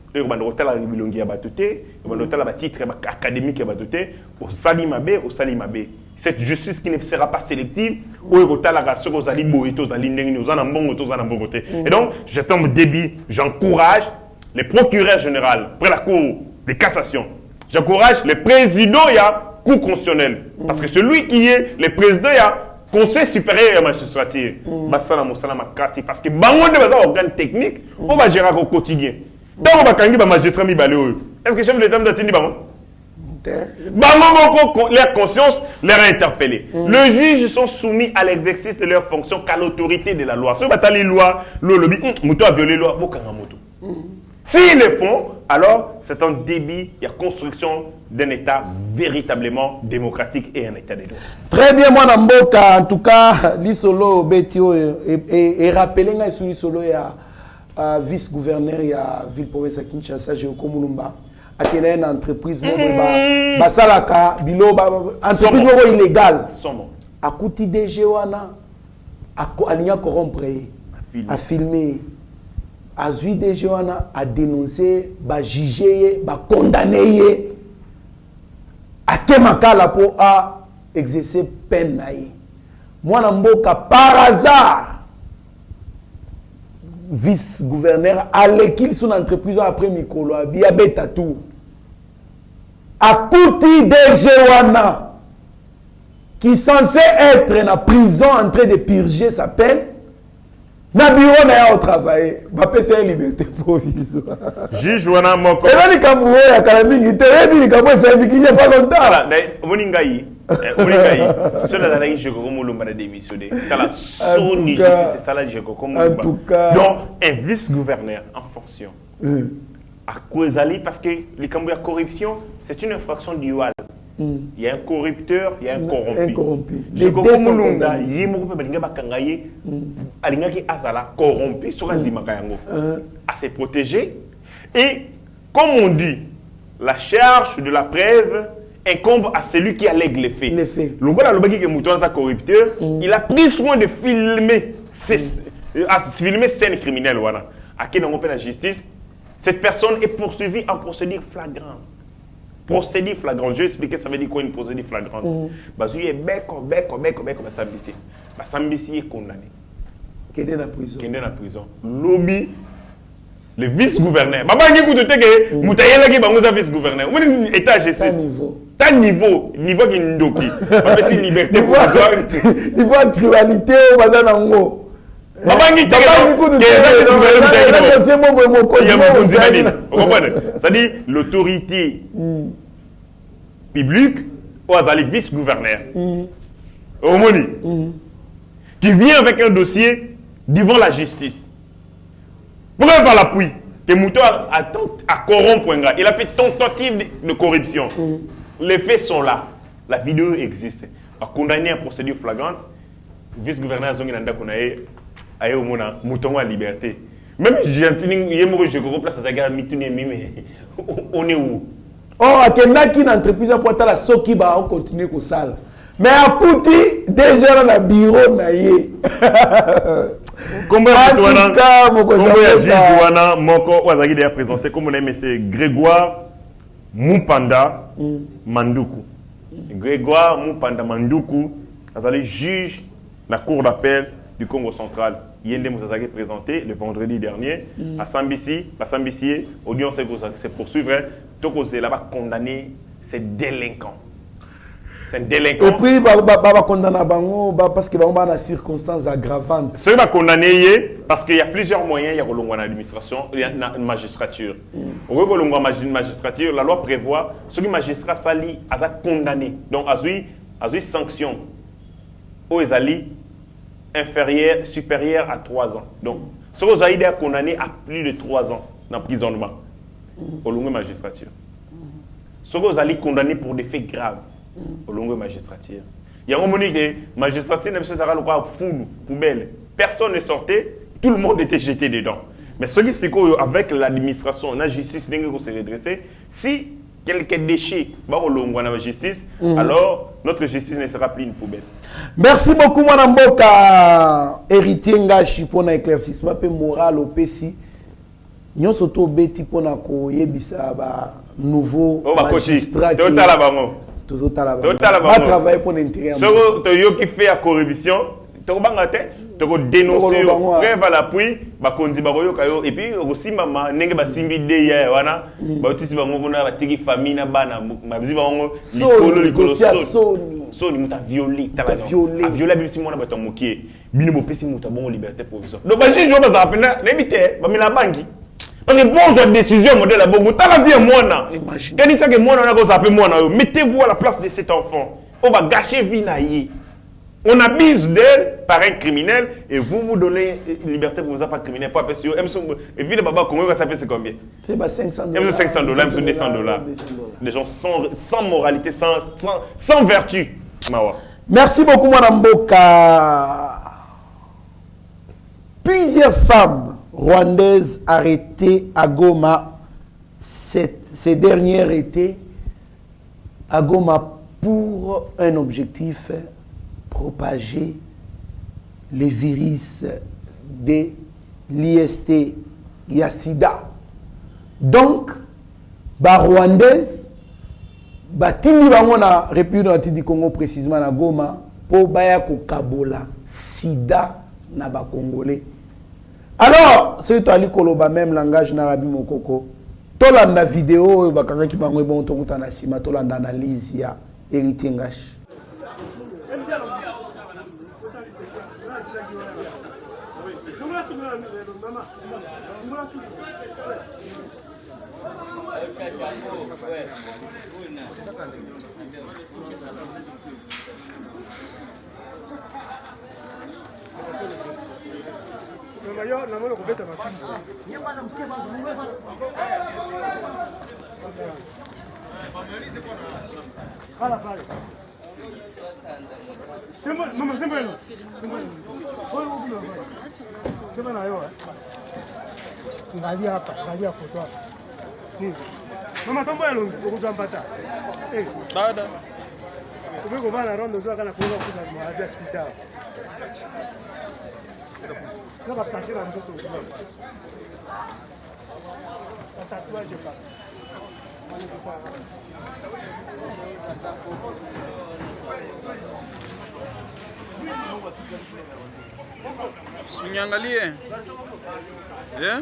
C: académique, au Salimabe. Cette justice qui ne sera pas sélective, et donc, je tombe débit, j'encourage les procureurs généraux, après la Cour de cassation, j'encourage les présidents, il y a Cour constitutionnelle, parce que celui qui est le président, il y a Conseil supérieur à la magistrature, parce que bango de basa organe technique, on va gérer au quotidien. Tant on va kangi ba magistrat mi balé. Est-ce que chef de l'État m'dati bango? Bango leur conscience leur a interpellé. Les juges sont soumis à l'exercice de leurs fonctions qu'à l'autorité de la loi. Si batali loi, le lobby, muto a violé loi, bokanga moto. S'ils le font, alors c'est un débit, il y a construction d'un État véritablement démocratique et un État de droit.
D: Très bien, moi, Namboka, en tout cas, l'Isolo Betio et rappelé nga sur l'Isolo ya vice-gouverneur ya ville-province à Kinshasa, Jérôme Mulumba, a une entreprise basalaka bilo entreprise illégale. A kuti DG wana a ligne corrompre, a filmé. A vu des gens à dénoncer, à juger, à condamner, à Kemakala pour exercer peine. Moi, Namboka, par hasard, vice-gouverneur, à l'équipe son entreprise après Mikolo, à Betatou, à Kouti des gens qui est censé être en prison en train de purger sa peine. Na bureau na au travail, ba pesa liberté provisoire.
C: Juge wana moko.
D: Et là ni kamuo ya kalamingi terebi ni kamwe sa biki ya pas longtemps.
C: Voilà, moningai. Cela dans la je comme le m'a démissionné. Kala soni c'est ça là je comme.
D: En tout cas.
C: Donc un vice-gouverneur en fonction. À Kwezali parce que les Cambouis corruption, c'est une infraction du WAL. Il y a un corrupteur, il y a un corrompu.
D: Un corrompu.
C: Les deux sont condamnés. Il y a un corrompu sur un dimakayango. À se protéger. Et comme on dit, la charge de la preuve incombe à celui qui allègue les faits. Le gars qui est corrupteur, il a pris soin de filmer scène criminelle. À qui on appelle la justice, cette personne est poursuivie en procédure flagrante. Procédure flagrante. Je vais expliquer ça veut dire quoi une procédure flagrante. Bazoui est Sambisi. Sambisi est condamné.
D: Qui est dans la prison.
C: Qui est dans la prison. Lobby le vice-gouverneur. Babangi Koutoteke, Moutayela qui bangoza vice-gouverneur. Où est état G6? T'as niveau qui ndoki. Parce que liberté provisoire.
D: Niveau actualité au bazar nango.
C: Babangi c'est-à-dire l'autorité publique ou azali vice-gouverneur. Omoni. Qui vient avec un dossier devant la justice. Pour avoir l'appui que Mouto a corrompu. Il a fait tentative de corruption. Les faits sont là. La vidéo existe. A condamné en procédure flagrante, vice-gouverneur Zonginanda Konae a eu Mouton à liberté. Même si je comprends place à Zaga Mitune Mime, on est où?
D: Oh, à Kenaki, une entreprise à Poitala, Soki va continuer comme ça. Mais à Pouti, déjà dans le bureau, naïe.
C: Comment il a présenté, comme on a aimé, c'est Grégoire Moupanda Mandoukou. Grégoire Moupanda Mandoukou, il juge la cour d'appel du Congo central. Yende Moussazaki présenté le vendredi dernier à Sambisi. À Sambisi, audience s'est poursuivre. Toko c'est là-bas condamné ces délinquants. C'est un délinquant.
D: Et puis, bah condamné parce qu'il y a des circonstances aggravantes.
C: Ce qui va condamner, parce qu'il y a plusieurs moyens, il y a l'administration, il y a la magistrature. Au lieu de la magistrature, la loi prévoit ce que le magistrat sali a condamné. Donc, à une sanction, aux ali inférieure, supérieure à 3 ans. Donc, ce que vous avez condamné à plus de 3 ans d'emprisonnement au long de la magistrature. Ce que vous allez condamner pour des faits graves au long de la magistrature. Il y a un moment où la magistrature n'est pas foule, poubelle. Personne ne sortait, tout le monde était jeté dedans. Mais ce qui c'est qu'avec l'administration, la justice, on s'est redressé. Si quelques déchets vont au long de la justice, alors notre justice ne sera plus une poubelle.
D: Merci beaucoup, Mme Mboka, héritier Ngashi, pour l'éclaircissement moral au PC. Nous sommes tous bêtis pour nous nouveau magistrat. On travaille pour l'intérêt.
C: Ce qui fait la corruption, tu as dénoncé, preuve à l'appui, et puis aussi, maman, n'est pas simbi de hier, wana, bautisi bango na batiki famille na bana, mabizi bango Soni muta violé, ta violé bisi mona bato mokie, bino bopesi muta bon liberté provisoire. Donc ba juge ba za pena, n'éviter, ba mila bangi. Parce que bon une décision modèle à Bongo, ta la vie mona. Quand il sait que mona na ko zaper mona, mettez-vous à la place de cet enfant. On va gâcher vie naïe. On abuse d'elle par un criminel et vous donnez liberté pour vous pas criminel. Pas parce que et puis le baba Congo ça fait c'est combien?
D: C'est $500.
C: $500, $200. Des gens sans moralité, sans vertu. Mawa.
D: Merci beaucoup, Mme Mboka. Plusieurs femmes rwandaises arrêtées à Goma ces dernières étaient à Goma pour un objectif: propager les virus de l'IST, Yassida. Donc, les Rwandaises, batindi bango na République du Congo précisément na Goma pour baya ko kabola sida na ba Congolais. Alors, c'est toi ali koloba même langage na Rabi Mokoko. Tolanda vidéo bakanga ki bango bon tokuta na sima tolanda analyse ya Héritier Ngashi.
I: Mama tombo ya longi okuzambata. Dada. Kubeko bana rondo zwa kana kuona kuza mwa sida. Naba tashira mtoto ukubwa. Tatuaje pa.
J: Usiniangalie. Eh?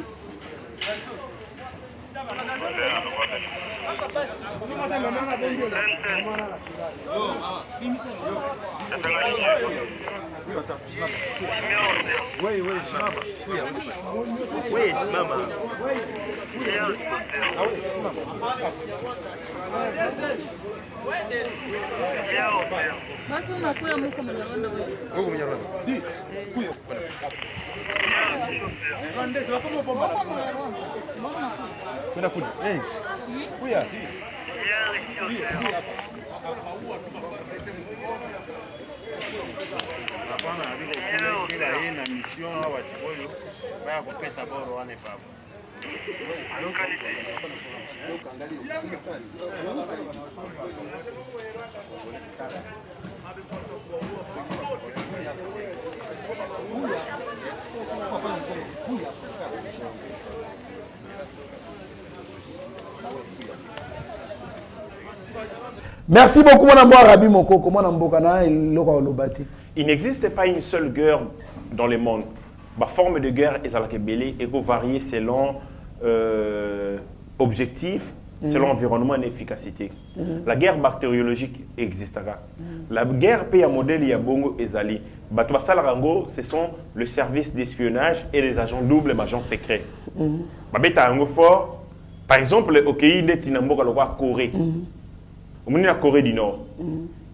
D: Merci beaucoup, mon amour Rabi Moko. Comment on
C: Il n'existe pas une seule guerre dans le monde. La forme de guerre est variée selon objectif, selon environnement et efficacité. La guerre bactériologique existera. La guerre pays à modèle Yabongo et Zali. Rango, ce sont le service d'espionnage et les agents doubles et agents secrets. Fort, par exemple, au pays de Tinambo, Corée. En Corée du Nord,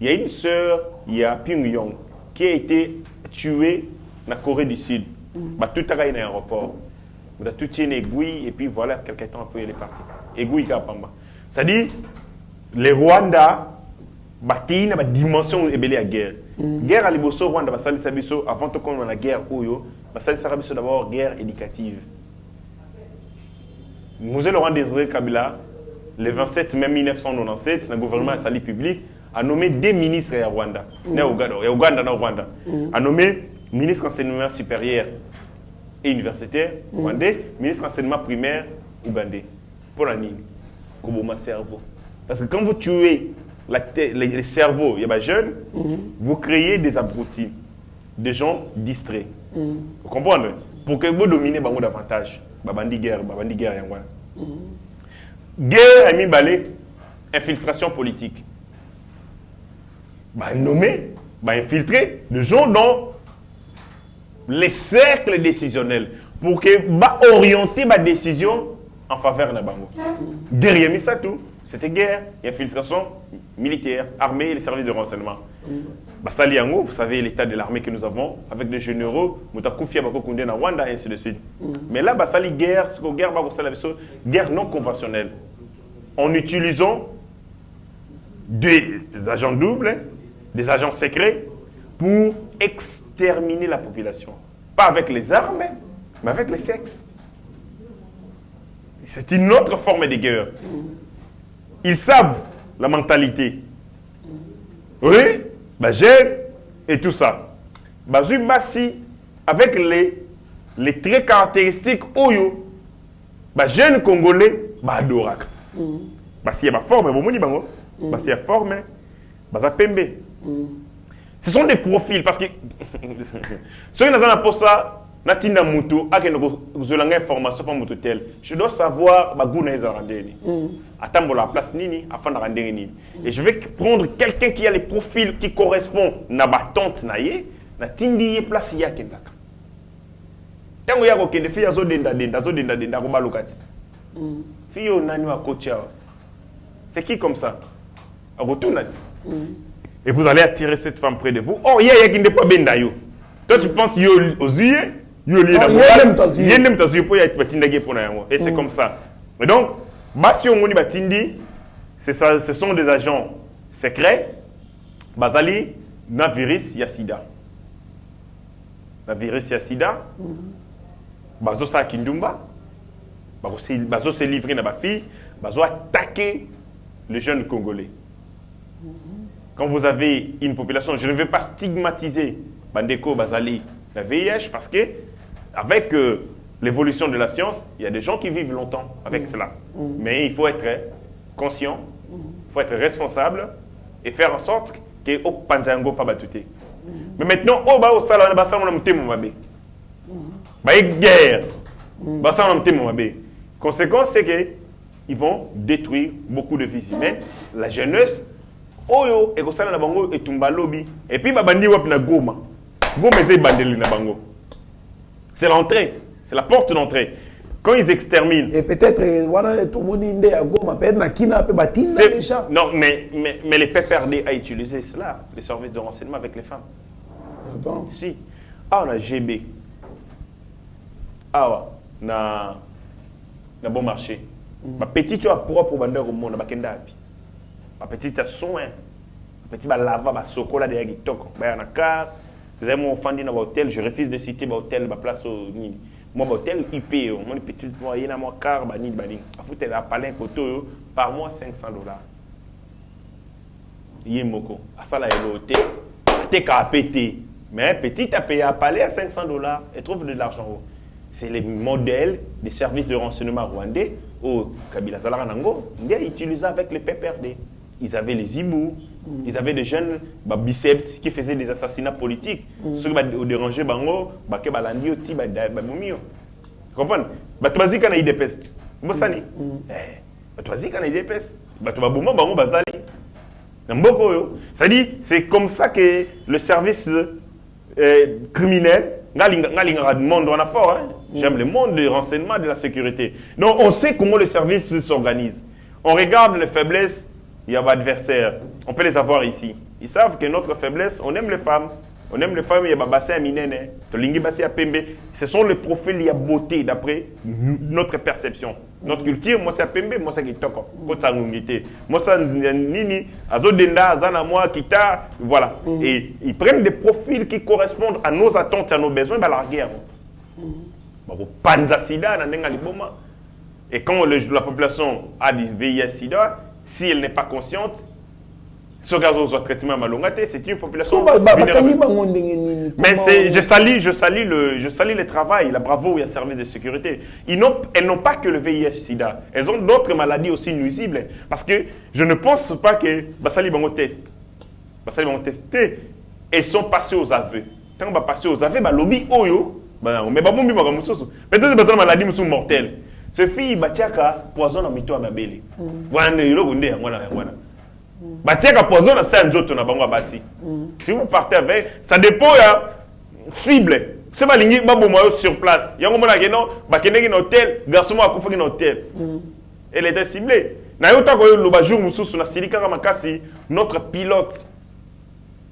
C: il y a une sœur, il y a Pyongyang, qui a été tuée en Corée du Sud. Tout a gagné dans l'aéroport. Il a tout une aiguille et puis voilà, quelques temps après, il est parti. Aiguille Kapamba. C'est-à-dire, les Rwanda, il y a une dimension de la guerre. Guerre à l'Iboso, Rwanda, avant de connaître la guerre, d'abord guerre éducative. Moselle Laurent Désiré Kabila, le 27 mai 1997, le gouvernement Sali public a nommé des ministres à Rwanda. Rwanda. A nommé ministre enseignement supérieur et universitaire rwandais, ministre enseignement primaire ougandais. Pour la ligne, comme cerveau. Parce que quand vous tuez les cerveaux, il y a des jeunes, vous créez des abrutis, des gens distraits. Vous comprenez? Pour que vous dominiez davantage. Babandi guerre, guerre a mis balai, infiltration politique. Nommer, infiltrer des gens dans les cercles décisionnels pour que orienter ma décision en faveur de Bango. Guerre, mis ça tout. C'était guerre, infiltration militaire, armée et les services de renseignement. Basaliango, vous savez l'état de l'armée que nous avons, avec des généraux, Moutakoufi, Bakokunde, Rwanda, et ainsi de suite. Mais là, Basali guerre, guerre non conventionnelle. En utilisant des agents doubles, des agents secrets, pour exterminer la population. Pas avec les armes, mais avec les sexes. C'est une autre forme de guerre. Ils savent la mentalité. Oui, j'aime et tout ça. Bassi, avec les traits caractéristiques, Oyo, jeune Congolais, Adorak. Parce qu'il y a ma forme, parce qu'il y a forme, pembe. Ce sont des profils, parce que ceux qui n'ont pas ça, Natina Moutou, information pas Moutou tel. Je dois savoir Bagouna Ezarandeni. Attends la place nini afin de rendre nini. Et je vais prendre quelqu'un qui a les profils qui correspondent na batante naie, na tindi place ya kendaka. Tango ya ko kende fi azo denda ko balukati. Fio nani wa kocha. C'est qui comme ça? Agotunati. Et vous allez attirer cette femme près de vous. Oh, il y a qui n'est pas bien d'ailleurs. Toi, tu penses yo aux yeux, yo lié et c'est comme ça. Et donc, ce sont des agents secrets. Bazali, na virus Yassida. La virus Yassida. Bazo sa kindumba. Bazo se livrer na ba fille. Bazo attaquer les jeunes Congolais. Quand vous avez une population, je ne vais pas stigmatiser Bandeko, Bazali, la VIH, parce que avec l'évolution de la science, il y a des gens qui vivent longtemps avec cela. Mais il faut être conscient, il faut être responsable et faire en sorte que au Panzango pas battuté. Mais maintenant, au salon, guerre, Conséquence, c'est qu'ils vont détruire beaucoup de vies humaines. La jeunesse, oyo, et ça, et tumba lobby. Et puis, babandi wap na goma. Goma, c'est bandeli na bango. C'est l'entrée, c'est la porte d'entrée. Quand ils exterminent.
D: Et peut-être, voilà, tout le monde est à goma, peut-être na kina, peut bâtir déjà.
C: Non, mais les PPRD a utilisé cela, les services de renseignement avec les femmes.
D: Bon.
C: Si. Ah, on a GB. Ah, na bon marché. Ma petite, tu as propre bandeur au monde, ma kendabi. Ma petite a soin. Ma petite, lava, ma sokola de Yagitok. Ma car, vous avez mon enfant dans l'hôtel, je refuse de citer l'hôtel, ma place au Nini. Moi, l'hôtel IP, mon petit moyen, mon car, bani, bani. A foutre la palin koto, par mois $500. Yemoko. À ça, là, l'hôtel, t'es qu'à péter. Mais petit a payé à palais à $500 et trouve de l'argent. C'est les modèles des services de renseignement rwandais au Kabila Zalaranango. Ils utilisaient avec les PPRD. Ils avaient les Ibou, ils avaient des jeunes biceps qui faisaient des assassinats politiques. Ceux qui ont dérangé Bango, qui ont dit Oti, Bamumio. Vous comprenez? Tu vas dire qu'il y a des pestes. Vous savez? Tu vas dire qu'il y a des pestes. Tu vas dire Bango Bazali. C'est-à-dire, c'est comme ça que le service criminel, le monde on a fort, hein? J'aime le monde du renseignement, de la sécurité. Donc on sait comment le service s'organise. On regarde les faiblesses, il y a adversaires. On peut les avoir ici. Ils savent que notre faiblesse, on aime les femmes. On aime les femmes, il y a Babassi Aminene, Tolingi Bassi Apembe. Ce sont les profils, il y a beauté d'après notre perception. Notre culture, moi c'est Apembe, moi c'est Kitoko. Moi c'est Nini, Azodenda, Azana, moi, Kita, voilà. Et ils prennent des profils qui correspondent à nos attentes, à nos besoins, bah la guerre. Panza Sida, et quand la population a du VIH-Sida, si elle n'est pas consciente, ce gaz au traitement malongate, c'est une population vulnérable. Mais je salue le travail, la bravo et le service de sécurité. Elles n'ont pas que le VIH-Sida. Elles ont d'autres maladies aussi nuisibles. Parce que je ne pense pas que Basali Bango test. Basali Bango testé. Elles sont passées aux aveux. Quand on va passer aux aveux, lobby oyo, mais pas bon, peut-être que c'est une maladie mortelle. Ce fille batiaka poison à mito à ma belle. Voilà, il y a Batiaka poison à Saint-Joto na bango basi. Si vous partez avec, ça dépend ya cible. C'est pas lingi babo moyo sur place. Yango mona keno bakene ki hôtel, garçon mo akufa ki hôtel. Elle était ciblée. Na yo ta ko lo ba jour mususu na silika makasi notre pilote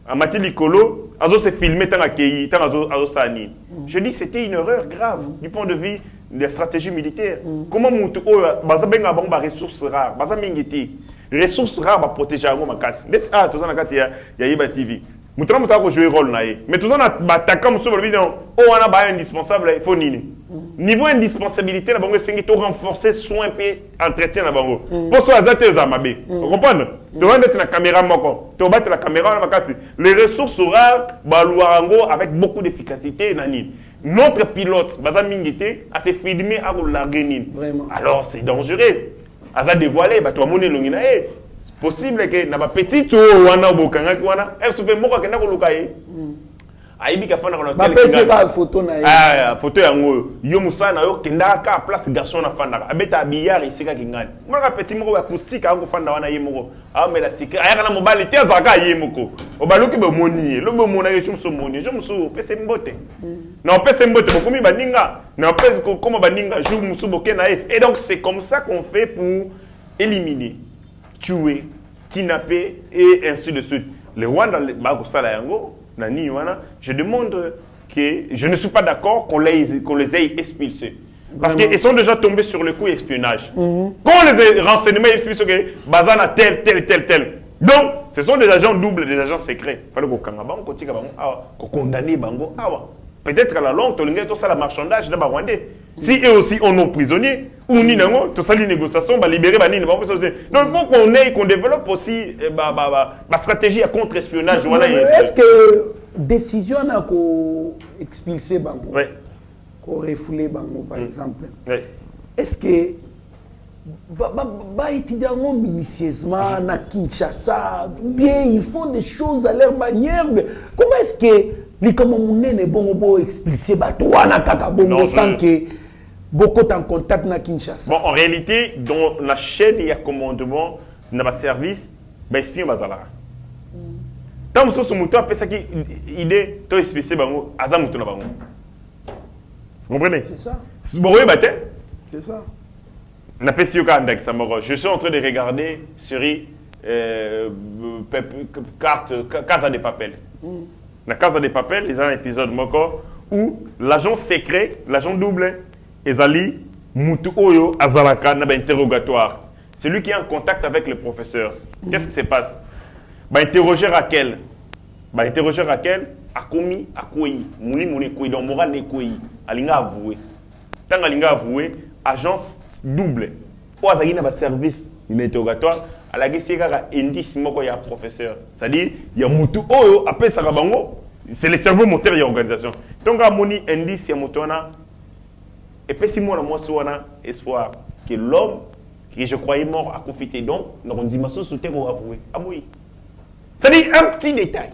C: à Mathieu Likolo azo se filmer tant akei tant azo sani. Je dis c'était une erreur grave du point de vue des stratégies militaires. Comment mutu o baza benga bango ba ressources rares, baza mingiti. Ressources rares pour protéger ma casse. Ah, tout ça, il y a Yeba TV. Mouton mouton ko jouer rôle na yé. Mais tout ça na bataka muso le vidéo. Oh, on a ba indispensable, il faut nini. Niveau indispensabilité na bango sengi to renforcer soin et entretien na bango. Pour so azate za mabe. Vous comprenez? Tu vas mettre la caméra moko. Tu vas battre la caméra na makasi. Les ressources rares ba luarango avec beaucoup d'efficacité nani. Notre pilote baza mingité a se filmer à la guenine. Alors c'est dangereux. Aza dévoilé, bah toi monnaie longina eh c'est possible que na ba petit wana bokanga wana e so pe moko kenda ko lukaye aibi ka fana ko
D: ba pese ba photo na
C: ah photo yango yo musana yo kenda ka place garçon na fanda abeta billard isika kingani moko petit moko acoustique ango fanda wana ye moko a me la secret aya kana mobali te azaka ye moko obaluki be moni lo be mona ye chumso moni je musu pese mbote na pese mbote bokomi baninga na pese comme baninga jour musu bokena et donc c'est comme ça qu'on fait pour éliminer tuer kidnapper et ainsi de suite les Rwandais ba ko sala yango nani wana je demande que je ne suis pas d'accord qu'on les ait expulsés. Parce qu'ils sont déjà tombés sur le coup espionnage. Quand les renseignements expliquent que Bazana tel. Donc, ce sont des agents doubles, des agents secrets. Il fallait qu'on condamne Bango. Peut-être à la longue, tout ça, la marchandage de Rwandais. Si eux aussi ont nos prisonniers, ou ni tout ça, les négociations, libérer Banine. Donc, il faut qu'on développe aussi ma stratégie à contre-espionnage.
D: Est-ce que décision a expulsé Bango?
C: Oui.
D: Refoulé Bango, par exemple.
C: Oui.
D: Est-ce que étudiants minutieusement na Kinshasa, bien ils font des choses à leur manière. Comment est-ce que les Camerounais ne vont pas expulser Batouana Kaka Bongo sans que beaucoup en contact na Kinshasa.
C: Bon, en réalité, dans la chaîne, il y a commandement, dans le service, ben espion bazala. Tant que ce mouton après ça qui idée, toi espécié bango, azam mouton na bango. Vous comprenez?
D: C'est ça.
C: Bon, oui,
D: c'est ça.
C: Je suis en train de regarder série Casa de Papel. La Casa de Papel, il y a un épisode où l'agent secret, l'agent double, Ezali Moutou Oyo Azalaka n'a pas interrogatoire. C'est lui qui est en contact avec le professeur. Qu'est-ce qui se passe? Interroger Raquel. Interroger Raquel, a commis, a quoi? Mouli, quoi? Donc, moral n'est quoi? Alinga avoué. Tant Alinga avoué, agence double. Ou Azali n'a pas service d'interrogatoire. À la guerre, il y a un indice, il y a un professeur. C'est-à-dire, il y a Moutou Oyo, après Sarabango. C'est le cerveau moteur de l'organisation. Donc, à mon indice, il y a Moutouana. Et puis, si moi, je espoir que l'homme que je croyais mort a profité. Donc, on dit, ma source, c'est pour avouer. Ah oui. C'est-à-dire, un petit détail.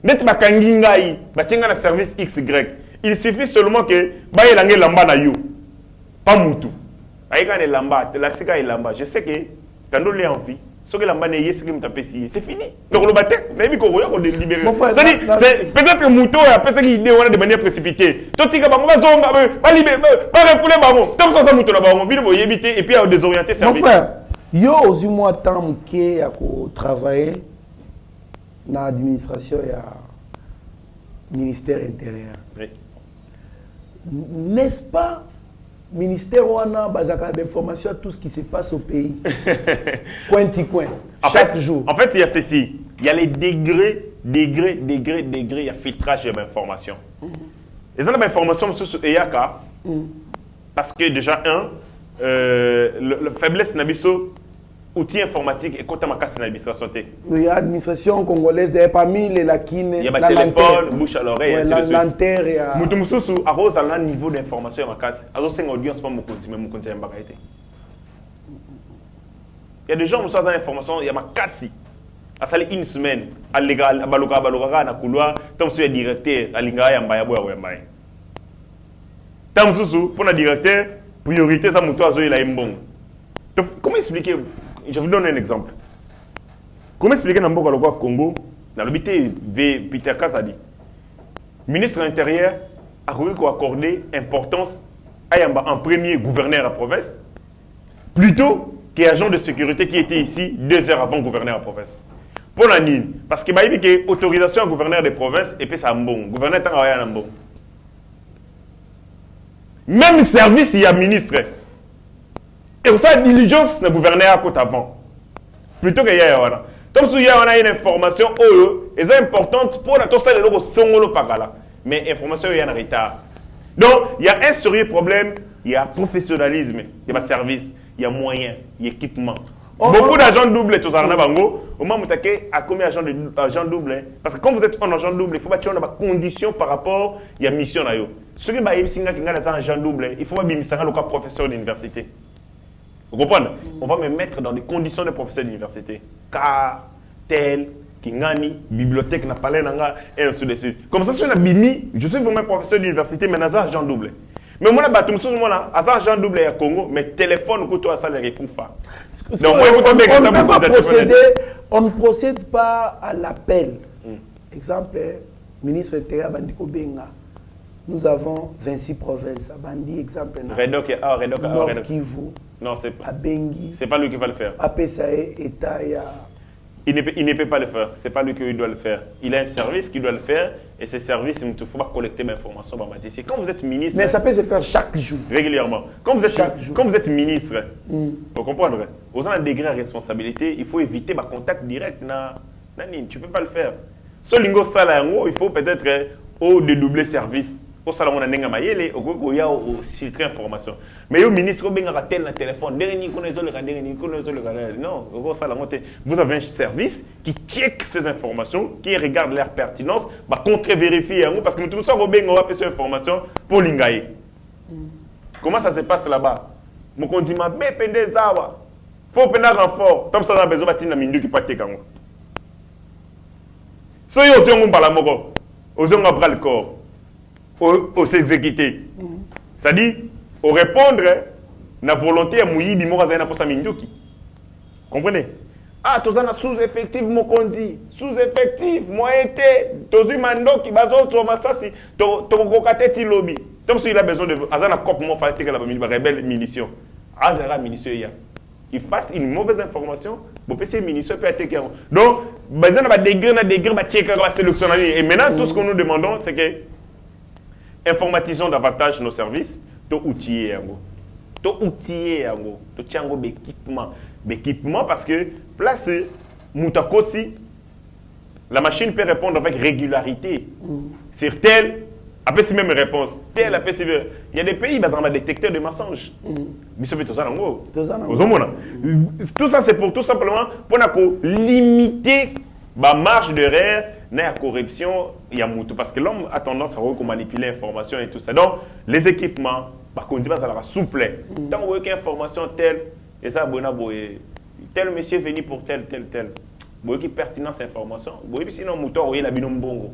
C: Net Bakangingaï, Batinga na service XY. Il suffit seulement que Baye Langé Lamba na yo. Pas Moutou. Aïga ne Lamba, la Sika est Lamba. Je sais que, quand on est en vie, ce que Lamba n'est ce qui me tape ici, c'est fini. Donc, le bâtiment, mais qu'on va libérer. C'est peut-être que Moutou a fait ce qu'il dit de manière précipitée. Tout le monde va zonga, va libérer, va refouler Bamo. Tant que ça Moutou là-bas, on va éviter et puis à désorienter service.
D: Mon frère, yo, aux mois temps qui a travaillé dans l'administration et ministère intérieur.
C: Oui.
D: N'est-ce pas, ministère Wana Bazaka d'information tout ce qui se passe au pays. Coin. Chaque jour.
C: En fait, il y a ceci. Il y a les degrés, il y a filtrage de l'information. Et ça, l'information, c'est EAK. Parce que déjà, la faiblesse n'abisso outils informatiques et quand on a cassé l'administration.
D: Oui, l'administration congolaise, parmi les lacunes,
C: il y a le téléphone, bouche à l'oreille,
D: ouais, la lanterne. Il y a
C: un niveau d'information, il y a des gens qui ont des informations, il y a ma casse. À ça, une semaine, à l'égal, à Baloka, à couloir, tant que le directeur, à l'ingaya, à Mbaya, tant que pour le directeur, priorité, ça mouton à Zoé, la mbong. Comment expliquer? Je vous donne un exemple. Comment expliquer dans le Congo, dans le Peter Kazadi, ministre de l'Intérieur a accordé importance à un premier gouverneur à province, plutôt qu'agent de sécurité qui était ici 2 heures avant gouverneur à province. Pour la nuit, parce qu'il m'a dit que autorisation à gouverneur de province et puis ça bon. Gouverneur tant à bon. Même service il y a ministre. Et ça, diligence le gouverneur à côté avant. Plutôt que hier. Comme si il y a une information, est importante pour la tosa de l'eau songolo pagala. Mais l'information est en retard. Donc, il y a un sérieux problème. Il y a professionnalisme, il y a service, il y a moyens, il y a équipement. Beaucoup d'agents doubles, tout ça, au moment où vous avez combien d'agents doubles? Parce que quand vous êtes un agent double, il faut bâtir des conditions par rapport à la mission. Ce qui est un agent double, il faut que le professeur d'université. Vous comprenez? On va me mettre dans des conditions de professeur d'université. Car, tel, Kingani, bibliothèque, n'a pas l'air et ainsi de suite. Comme ça, si on a bimi, je suis vraiment professeur d'université, mais j'ai un agent double. Mais moi, j'ai un agent double à Congo, mais téléphone, toi, ça les réponds pas.
D: On ne procède pas à l'appel. Exemple, ministre intérieur Bandiko Benga. Nous avons 26 provinces. Bandi, exemple, Nord Kivu.
C: Non, c'est pas.
D: À Bengi.
C: C'est pas lui qui va le faire.
D: À Pesae, État,
C: il ne peut pas le faire. C'est pas lui qui doit le faire. Il a un service qui doit le faire. Et ce service, il ne faut pas collecter mes informations. C'est quand vous êtes ministre.
D: Mais ça peut se faire chaque jour.
C: Régulièrement. Quand vous êtes ministre, vous comprenez? Vous avez un degré de responsabilité. Il faut éviter le contact direct. Tu ne peux pas le faire. Ce lingo salaire, il faut peut-être dédoubler service. Au salon, on a filtré l'information. Mais le ministre, il a tel téléphone. Non, vous avez un service qui check ces informations, qui regarde leur pertinence, contre-vérifier. Parce que tout ça, on va ces informations pour l'Ingaï. Comment ça se passe là-bas? Je dis, il faut prendre un renfort. Comme ça, on a besoin de mindu qui peut être. Si on parle de on va le corps. Aux exécutés. C'est-à-dire, au répondre na volonté à Mouyibi Morazana pour sa Minduki. Comprenez? Ah, tous en sous-effectif, mon condi. Sous-effectif, moi été, tous mando qui baso sur ma sassi, to ti lobby. Comme s'il a besoin de Azana cop mon fallait que la rebelle munition. Azara munition ya. Il passe une mauvaise information, bon PC munition peut être donc bazana va degré va checker va sélectionner et maintenant tout ce que nous demandons c'est que informatisons davantage nos services, to outiller yango. To outiller yango, to tiango d'équipement parce que place Moutakosi, la machine peut répondre avec régularité sur tel, après c'est même réponse, tel, après c'est... Il y a des pays, ils ont des détecteurs de mensonges. Tout ça c'est pour tout simplement pour limiter la marge d'erreur la corruption il y a Moutou parce que l'homme a tendance à manipuler l'information et tout ça. Donc les équipements, par contre, ça va souple. Tant que information telle, et ça, tel monsieur est venu pour tel. Vous avez pertinence cette information. Vous avez sinon Moutou, il y a Bongo.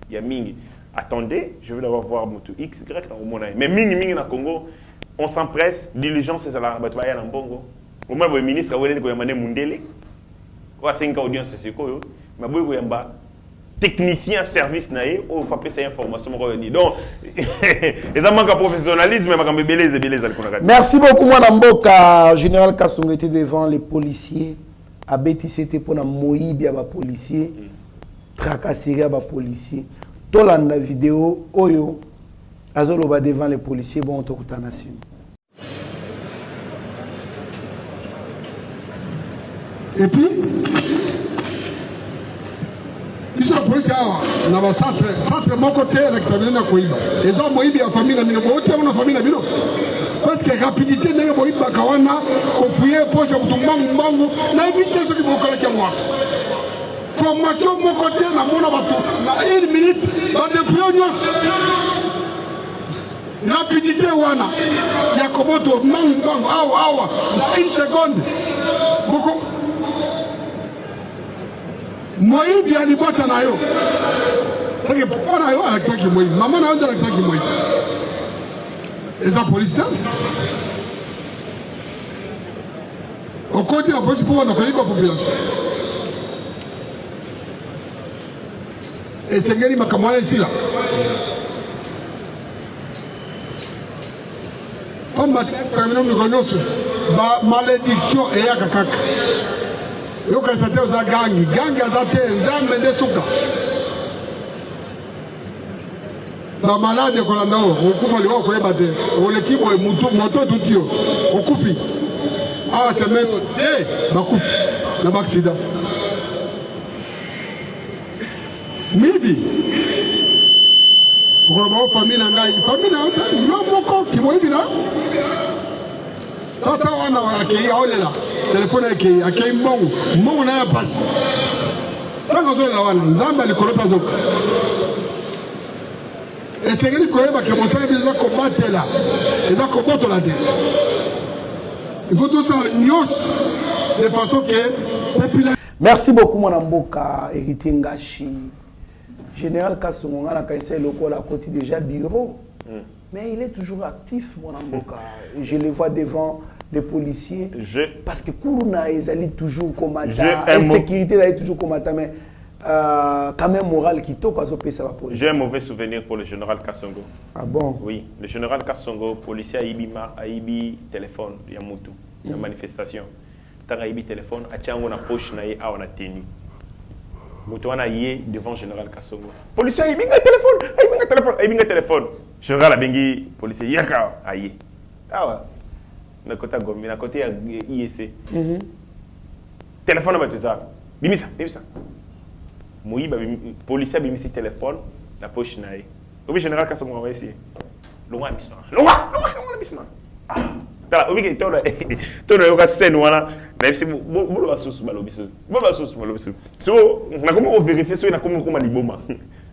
C: Il y a Ming. Attendez, je veux d'abord voir Moutou X, Y dans le monde. Mais Ming dans le Congo, on s'empresse, diligence, c'est ça, là, dans Bongo. Au moins, le ministre a dit qu'il y a un Mundele. Il y a 5 audiences, c'est quoi? Mais il y a un technicien service naé ou faut appeler ces informations donc les amants de professionnalisme
D: merci beaucoup mon amboka général Kasongo était devant les policiers à BTCT pour na moyibi ba policier tracasserie ba policier tolanda vidéo oyo azoloba devant les policiers bon tokutana sim.
J: Et puis ils sont policiers na ba centre mon côté l'examiner na koiba les hommes moyibi ya famille na mino bote una famille na mino parce que rapidité na moyiba kawana ko fouiller poche mbangu na éviter ce qui bokola ki moi formation mon côté na mona bato na 1 minute ba depuis nyos rapidité wana ya koboto mbangu awa na 1 seconde beaucoup Moïbi alibota na yo. Sasa papa na yo alakisaki Moïbi. Mama na yo alakisaki Moïbi. Eza police là. Au côté la police pour dans la population. Et c'est ngeli makamwale ici là. Comme matin terminé nous connaissons ba malédiction et ya kakaka. Yo kasate oza gangi azate nzambe nde suka ba malade kolanda o okufa liwa koyeba te oleki boye moto tuti yo okufi awa semaine bakufi na baaksida mibi okoloba o famille na ngai famille na yo moko kimoyibi na tata wana akei aolela telefone akei mbongo na ya pasi tango azolela wana nzambe alikolo mpe azoka esengeli koyeba ke mosala eza kobatela eza kobotola te il faut tosala nyonso de façon que population.
D: Merci beaucoup mon amboka héritier Ngashi général Kasongo nga na kaisa lokola côté déjà bureau mais il est toujours actif mon amboka je le vois devant les policiers parce que Kourouna ils toujours combattant insécurité ils toujours combattant mais quand même moral qui toque à zopé ça va police.
C: J'ai un mauvais souvenir pour le général Kasongo.
D: Ah bon?
C: Oui, le général Kasongo policier a ibi téléphone ya mutu ya manifestation. Tanga ibi téléphone a tiango na poche na ye a on a tenu. Mutu wana yé devant général Kasongo. Policier a ibi téléphone. Général a bengi policier yaka a yé. Ah ouais. Na côté Gombi, na côté IEC. Téléphone ba ça. Bimisa. Moïba policier bimisi téléphone na poche na ye. Obi général Kasongo va essayer. Longa bisma. Ah. Tala obi ke tolo yoka scène wana na bisi bolo basusu balobiso. So na comment vérifier so na comment liboma.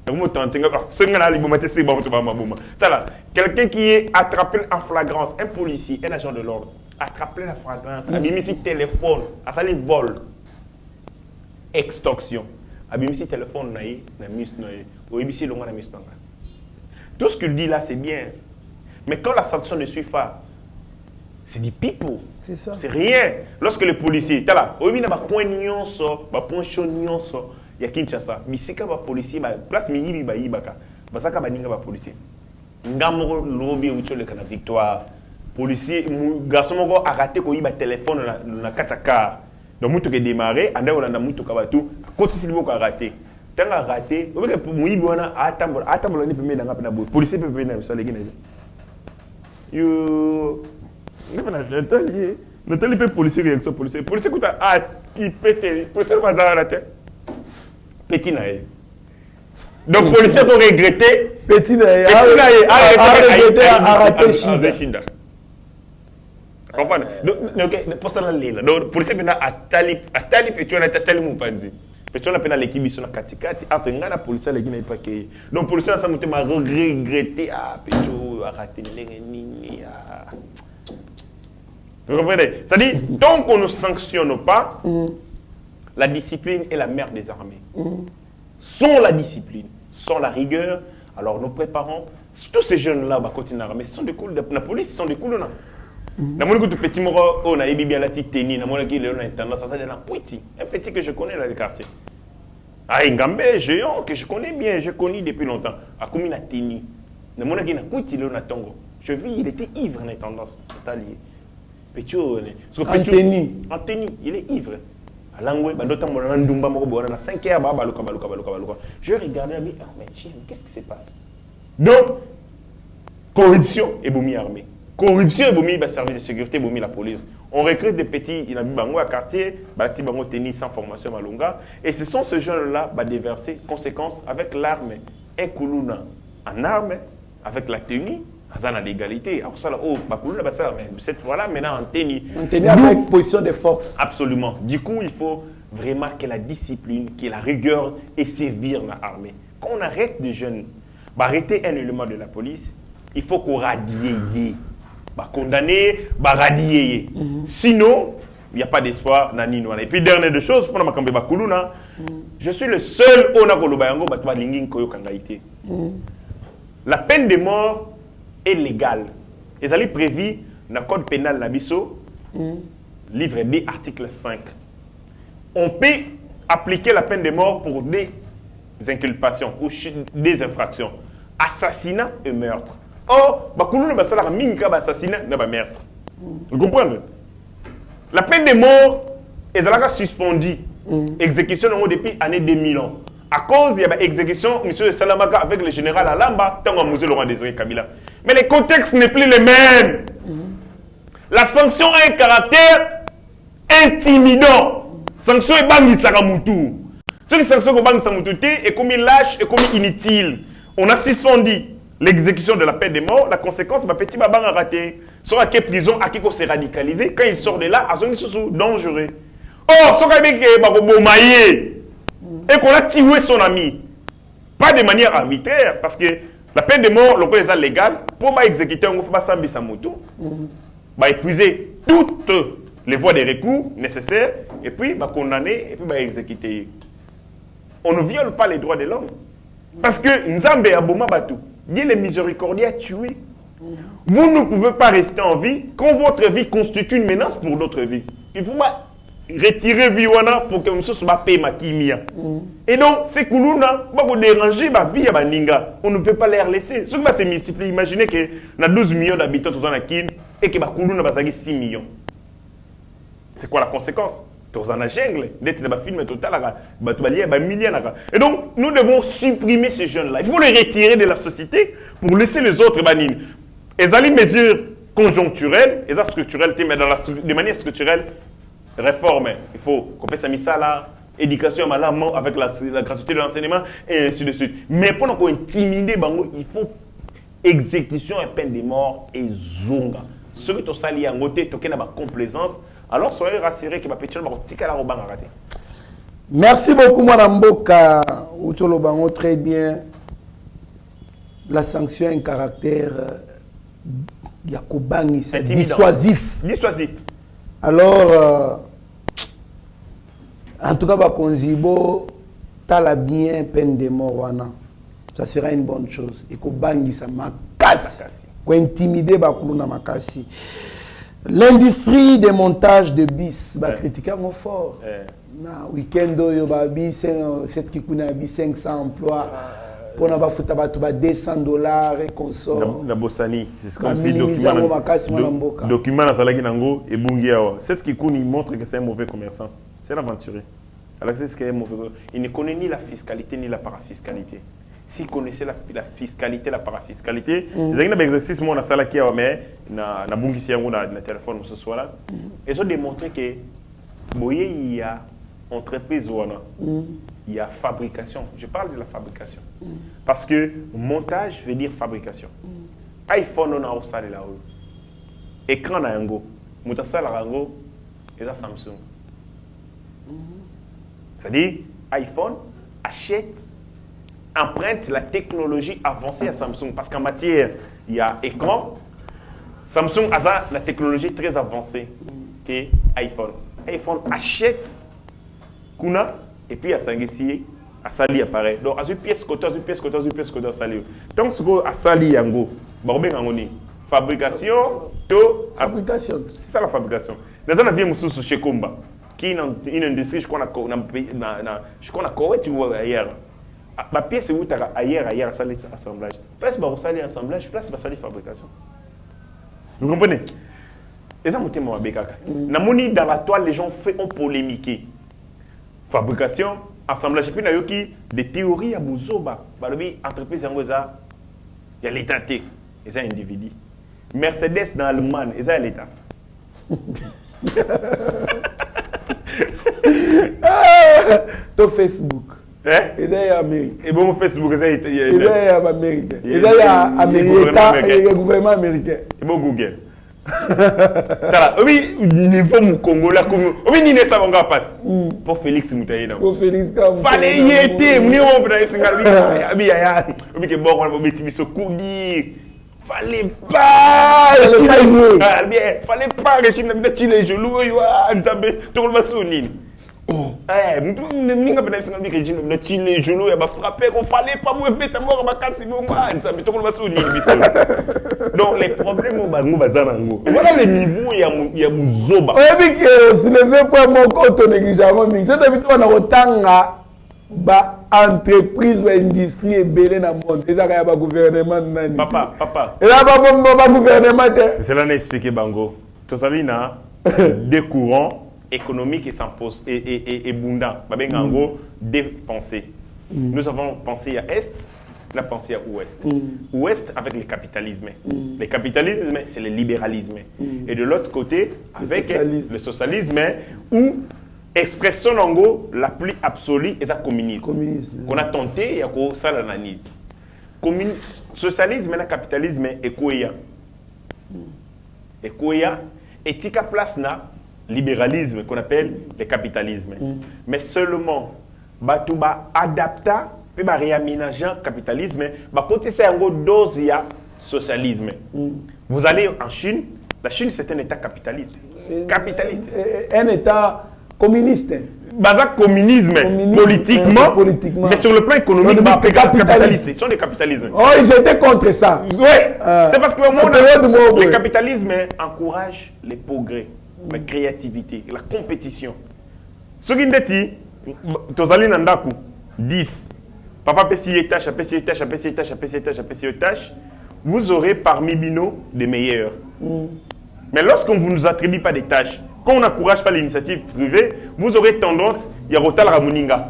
C: Comment tenter ce nga na liboma te c'est bon to ba maboma. Tala quelqu'un qui est attrapé en flagrance, un policier, un agent de l'ordre, attrapé en flagrance, bimisi téléphone, a sali vol. Extorsion. Abimisi téléphone naï na mis naï ou ibisi longa na mis nanga. Tout ce qu'il dit là c'est bien. Mais quand la sanction ne suit pas, c'est du pipeau.
D: C'est ça.
C: C'est rien. Lorsque le policier, t'as là, il y a un point nyonso, un point chaud nyonso, il y a Kinshasa. Mais si quand un policier, place miyibi ba yibaka, basaka ba ninga ba policier. Ngamoro lobby ou tu le kana victoire. Policier, garçon moko a raté ko yiba téléphone na kataka. Donc mutu ke démarrer, anda wala na mutu ka batu, côté silbo ka raté. Tanga raté, obeke muyibi wana atambola ni pembe na ngapa na bo. Policier pembe na so legi na. Yo Nathalie peut policier réaction policier. Policier écoute qui pète. Policier va à la tête. Petit naïe. Donc policiers ont regretté.
D: Petit naïe.
C: Arrêté Shinda. Comprenez? Donc pour ça là. Donc policier maintenant à Talip et tu as Tali Moupanzi. Et tu as appelé l'équipe sur la katikati. Entre ngana policier les Guinéens pas que. Donc policier ça m'a regretté Pécho arrêté nini. Vous comprenez? C'est-à-dire, tant qu'on ne sanctionne pas, la discipline est la mère des armées. Sans la discipline, sans la rigueur, alors nos préparants, tous ces jeunes-là, côté l'armée, sont des coups de la police, sont des coups de na mon écoute petit moro on a bien la petite tenue na mon équipe on a tendance ça c'est un petit que je connais dans le quartier. Ah Ngambé géant que je connais bien, je connais depuis longtemps. A comme une tenue. Na mon équipe na petit le na tongo. Je vis, il était ivre na tendance totalier. Anthony, il est ivre. Je regardais, mais qu'est-ce qui se passe? Donc, corruption et boumi armée. Corruption et boumi service de sécurité, boumi la police. On recrute des petits, il a mis bango à quartier, bati bango tennis sans formation malunga. Et ce sont ces jeunes-là qui déversent conséquences avec l'arme. Un koulouna en arme, avec la tenue. Ça a l'égalité. Alors ça, cette fois-là, maintenant, on tenue.
D: On tenue avec position de force.
C: Absolument. Du coup, il faut vraiment que la discipline, que la rigueur et sévir l'armée. Quand on arrête des jeunes, arrêter un élément de la police, il faut qu'on radie, condamner, radier. Sinon, il n'y a pas d'espoir. Et puis, dernière des choses, pour je suis le seul la peine de mort est légale. Ils allaient prévu dans le code pénal Nabiso, livre D, article 5. On peut appliquer la peine de mort pour des inculpations ou des infractions. Assassinat et meurtre. Or, assassinat et meurtre. Vous comprenez? La peine de mort est suspendue. Exécution depuis l'année 2000 ans. À cause, il y a une exécution, M. Salamaka, avec le général Alamba, tant qu'on a Laurent Désiré Kabila. Mais le contexte n'est plus le même. La sanction a un caractère intimidant. Sanction est bangi saramutu. Ce qui sanction est bangi saramutu est comme lâche et comme inutile. On a suspendu l'exécution de la peine de mort. La conséquence, ma petit baban a raté. Sur à quelle prison, à qui qu'on s'est radicalisé. Quand il sort de là, à son sous dangereux. Or, ce qu'on a et qu'on a tué son ami. Pas de manière arbitraire, parce que la peine de mort, le est légal, pour exécuter, on va épuiser toutes les voies de recours nécessaires, et puis condamner, et puis exécuter. On ne viole pas les droits de l'homme. Parce que Nzambe Aboma Batou, Dieu le miséricordieux a tué. Vous ne pouvez pas rester en vie quand votre vie constitue une menace pour d'autres vies. Il faut pas retirer Viwana pour que nous soyons payés ma kimia. Et donc, ces Koulouna, va déranger ma vie à Baninga. On ne peut pas les laisser. Ce qui va se multiplier, imaginez que nous avons 12 millions d'habitants dans la Kin et que Koulouna va 6 millions. C'est quoi la conséquence? Dans la jungle, d'être dans le film total, et donc, nous devons supprimer ces jeunes-là. Il faut les retirer de la société pour laisser les autres banines. Et les mesures conjoncturelles, et structurelles, mais de manière structurelle, réforme. Il faut qu'on fasse ça là, éducation avec la gratuité de l'enseignement, et ainsi de suite. Mais pendant qu'on intimide, il faut exécution et peine de mort et zonga. Ceux qui sont liés à côté, qui ont complaisance, alors soyez rassurés que ma petite va rater.
D: Merci beaucoup, Madame Boka. Outolobango, très bien. La sanction a un caractère dissuasif.
C: Dissuasif.
D: Alors, en tout cas, Bakonzibo, t'as bien peine de mort. Ça sera une bonne chose. Et que bangi ça makasi. Ko intimider Bakuluna makasi. L'industrie des montages de bis, bah critiquer mon fort. Na week-end yo ba bis cette qui connaît bis 500 emplois pour na ba futa ba 200 $ et consort.
C: Na Bossani, c'est comme si document na salaki nango et bungia. Cette qui connaît montre que c'est un mauvais commerçant. C'est un aventurier. Alors c'est ce qu'il est mauvais. Il ne connaît ni la fiscalité ni la parafiscalité. S'il connaissait la fiscalité, la parafiscalité, ils ont un exercice moi na salaki mais na bungisi yango na téléphone ce soir là. Ils ont démontré que boye il y a entreprise il y a fabrication. Je parle de la fabrication. Parce que montage veut dire fabrication. iPhone on a au salle là-haut. Écran na yango. Muta sala yango et ça Samsung. C'est-à-dire iPhone achète emprunte la technologie avancée à Samsung parce qu'en matière il y a écran. Samsung a la technologie très avancée que iPhone. iPhone achète Kuna et puis à Sangessi à Sali apparaît. Donc à une pièce côté à Sali. Donc ce que à Sali yango, barbe ngoni. Fabrication,
D: fabrication.
C: C'est ça la fabrication. Dans un avion mususu chez Komba, qui est une industrie je crois na Corée tu vois ailleurs. Ma pièce est où tu ailleurs à Sali assemblage. Place ba Sali assemblage, place ba Sali fabrication. Vous comprenez? Et ça monte moi bekaka. Na moni dans la toile les gens ont polémiqué. Fabrication, assemblage, et puis il y a des théories à Bouzoba. Entreprise, il y a l'État, il y a un individu. Mercedes dans l'Allemagne, il y a l'État.
D: Ton Facebook. Il y a Amérique.
C: Et bon, Facebook, il y
D: a Amérique. Il y a Amérique, le gouvernement américain.
C: Et bon, Google. Oui, niveau mon Congo là comme oui ni ne savons pas passe pour Félix Moutaïna
D: pour Félix
C: fallait y être ni on peut singali abi ya oui que bon on va mettre biso koudi fallait pas fallait pas réussir na biti les genoux yo nzambe to le basoni ninga bena singali que je na ti les genoux ya ba frapper qu'on fallait pas moi beta mort ba kasi bongo nzambe to le basoni biso. Donc les problèmes voilà le niveau il y a Mouzoba.
D: Oui, que sur les points mon compte négligeant mais je t'invite on a autant ba entreprise ou industrie et belé dans monde et ça y a ba gouvernement nani.
C: Papa.
D: Et là ba gouvernement.
C: C'est là expliqué bango. To salina des courants économiques et s'impose et bunda. Ba bengango dépenser. Nous avons pensé à est. La pensée à Ouest. Ouest avec le capitalisme. Le capitalisme, c'est le libéralisme. Et de l'autre côté, avec le socialisme, où expression lango la plus absolue est le communisme. Qu'on a tenté, il y a ça la nani. Socialisme et le capitalisme est quoi? Et quoi? Et tika place na libéralisme qu'on appelle le capitalisme. Mais seulement, batouba adapta puis bah réaménager capitalisme bah côté c'est un gros dose il y a socialisme. Vous allez en Chine, la Chine c'est un état capitaliste.
D: Un état communiste.
C: Basé communisme politiquement, mais sur le plan économique bah capitaliste. Ils sont des capitalistes.
D: Oh, ils étaient contre ça.
C: Oui, c'est parce que au monde le capitalisme encourage les progrès, la créativité, la compétition. Ce qui dit tozali nandaku 10 papa tâche, vous aurez parmi Bino des meilleurs. Mais lorsqu'on ne vous attribue pas des tâches, quand on n'encourage pas l'initiative privée, vous aurez tendance à rotal ramuninga.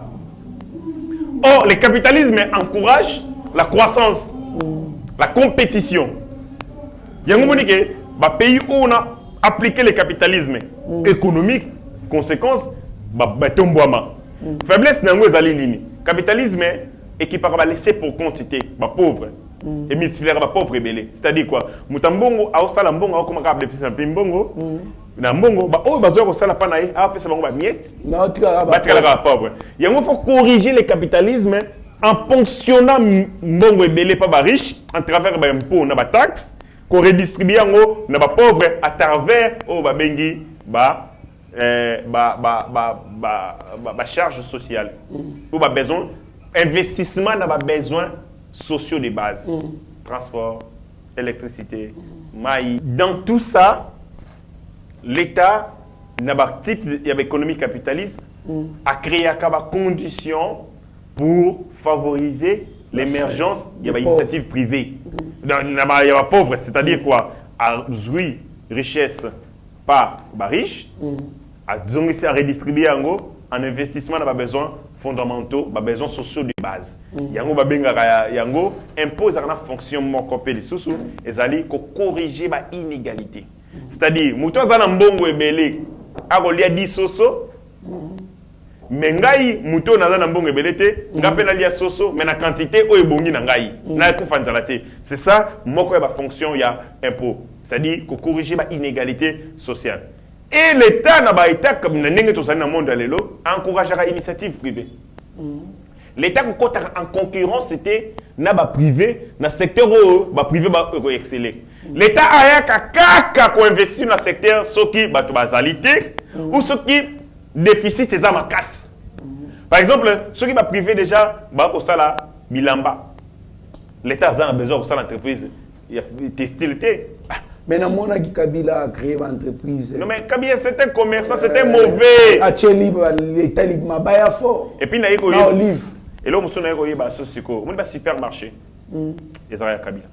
C: Or, le capitalisme encourage la croissance, la compétition. Il y a un moment que pays où on a appliqué le capitalisme économique, conséquence, faiblesse n'a pas de capitalisme et qui va laisser pour quantité, pauvre. Et multiplier par pauvre et belé. C'est-à-dire quoi? Mutambongo, a osala mbongo, a comment capable de faire mbongo. Na mbongo, oh bazo ko sala panaï, a pesa mbongo ba miette. Na tika pauvre. Il faut corriger le capitalisme en ponctionnant mbongo et belé pas ba riche en travers ba impôt na ba taxe, qu'on redistribue ngo na ba pauvre à travers oh ba bengi ba charge sociale. Ou ba besoin investissement dans les besoins sociaux de base. Transport, électricité, maïs. Dans tout ça, l'État, n'a pas type d'économie capitaliste, a créé des conditions pour favoriser l'émergence de l'initiative privée. Il y a pauvres, c'est-à-dire quoi? À jouir richesse par riche, à redistribuer en investissement dans les besoins fondamentaux, les besoins sociaux de base. Yango impose la fonction de sous et aller corriger l'inégalité. C'est-à-dire, mouton zana mbongo ebele, akolia di soso, mais ngai mouton zana mbongo ebele te, ngape na lia soso, mais na quantité o ebongi na ngai, na kufanzala te. C'est ça, moko ya fonction ya impôt. C'est-à-dire ko corriger l'inégalité sociale. Et l'État na ba état comme na ndenge to na monde lelo, encouragera l'initiative privée. L'État en concurrence c'était na ba privé, na secteur ba privé ba exceller. L'État a kaka investir dans le secteur ce qui ba bazalité ou ce qui déficit est à casse. Par exemple, ceux qui va privé déjà ba ko sala bilamba. L'État a besoin de ça l'entreprise textilité.
D: Mais dans mon avis, Kabila a créé une entreprise.
C: Non mais Kabila c'était commerçant, c'était mauvais.
D: L'État libre m'a fort.
C: Et puis na yiko
D: olive.
C: Et là on se na yiko ba sosiko. On va supermarché. Les arrêts Kabila.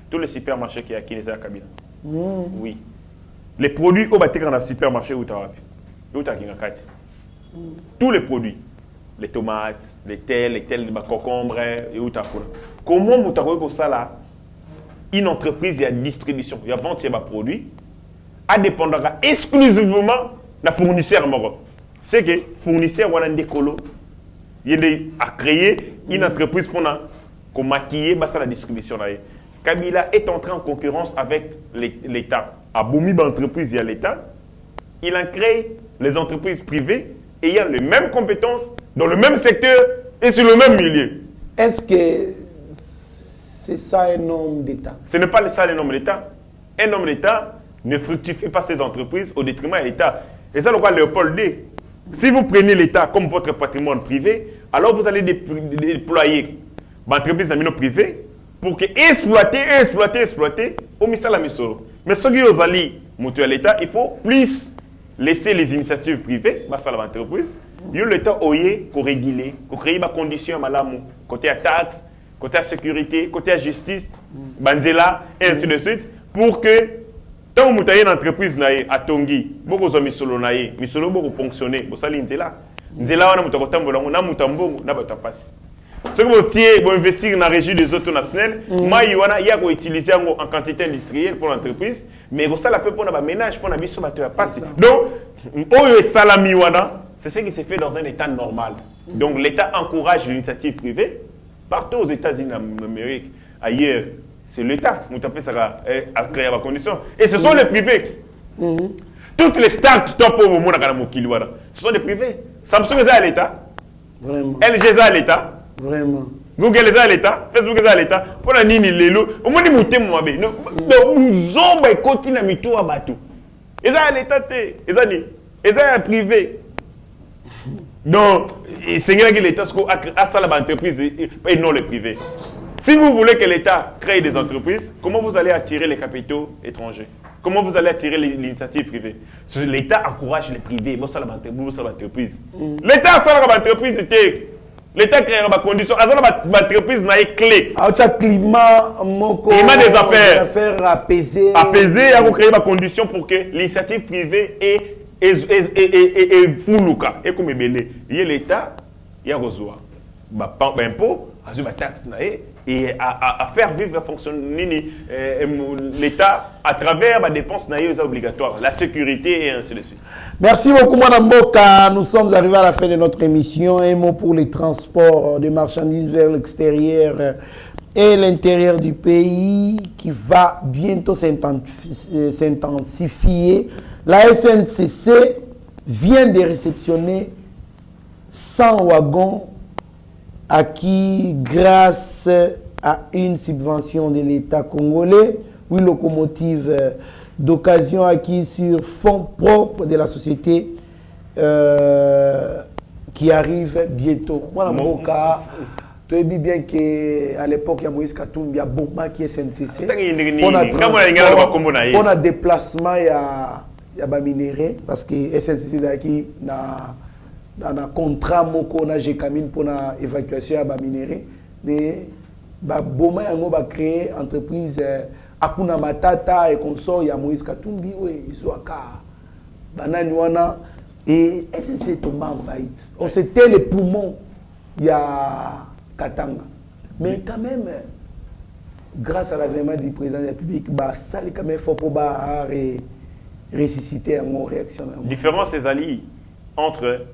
C: Tous les supermarchés qui sont à Kabila. Oui. Les produits au bâtiment dans le supermarché où tu as tous les produits. Les tomates, les tels, les concombres, et où tu as comment vous avez ça là? Une entreprise, il y a distribution, il y a vente, il y a produit, à dépendre exclusivement de la fournisseur. C'est que fournisseur, il a créé une entreprise pour maquiller la distribution. Kabila est entré en concurrence avec l'État. À Boumi, l'entreprise, il y a l'État. Il a créé les entreprises privées ayant les mêmes compétences, dans le même secteur et sur le même milieu.
D: Est-ce que c'est ça un homme d'État? Ce
C: n'est pas ça un homme d'État. Un homme d'État ne fructifie pas ses entreprises au détriment de l'État. Et ça, le roi Léopold dit. Si vous prenez l'État comme votre patrimoine privé, alors vous allez déployer l'entreprise privée pour que exploiter, au ministère de la Misoro. Mais ce qui est aux alliés, l'État, il faut plus laisser les initiatives privées, l'entreprise, l'État pour réguler, pour créer des conditions côté à taxes, côté à sécurité, côté à justice, banzela, et ainsi de suite, pour que tant que vous avez une entreprise à Tongi, beaucoup de misolo beaucoup fonctionner, vous allez nzela, nzela wana mutakotambola na mutambo na batapasi. Ce que vous investir dans la régie des autres nationales, il y a utiliser en quantité industrielle pour l'entreprise, mais vous savez pour le ménage, pour la mission bateau passer. Donc, c'est ce qui se fait dans un état normal. Donc, l'État encourage l'initiative privée partout aux États-Unis, en Amérique, ailleurs. C'est l'État qui a créé la condition. Et ce sont les privés. Toutes les start-up au moment où ce sont des privés. Samsung est à l'État.
D: Vraiment.
C: LG est à l'État.
D: Vraiment.
C: Google est à l'État, Facebook est à l'État. Pour la nini lelo, au moins nous t'aimons moi ben. Nous sommes continue à mito à bateau. Ils sont à l'État té, ils sont à privé. Donc, c'est que l'État a ça l'entreprise et non le privé. Si vous voulez que l'État crée des entreprises, comment vous allez attirer les capitaux étrangers? Comment vous allez attirer l'initiative privée? L'État encourage les privés, vous savez l'entreprise. L'État a ça l'entreprise était. L'État crée des conditions. L'entreprise n'a clé.
D: Climat
C: des
D: affaires apaisées.
C: Apaisées, il faut créer des conditions pour que l'initiative privée est foulouka. Et comme l'État, il y a besoin d'impôts, de taxes et à faire vivre fonctionner l'État à travers les dépenses obligatoires, la sécurité et ainsi de suite.
D: Merci beaucoup, Mme Boka. Nous sommes arrivés à la fin de notre émission. Un mot pour les transports de marchandises vers l'extérieur et l'intérieur du pays qui va bientôt s'intensifier. La SNCC vient de réceptionner 100 wagons acquis grâce à une subvention de l'État congolais, 8 locomotives d'occasion acquises sur fonds propres de la société qui arrive bientôt. Voilà, Boka, Tu as dit bien qu'à l'époque, il y a Moïse Katumbi, il y a Bomba qui est SNCC.
C: On
D: a déplacement, il y a minéré, parce que SNCC est dans un contrat, on a GKMIN pour l'évacuation de minéré. Mais Bomba a créé une entreprise, Akuna Matata et consort, il y a Moïse Katumbi, il y a et SNCC est tombé en faillite. C'était les poumons, il y a Katanga. Mais quand même, grâce à l'avènement du président de la République, ça il quand même fort pour ressusciter en réaction.
C: Différence ces alliés entre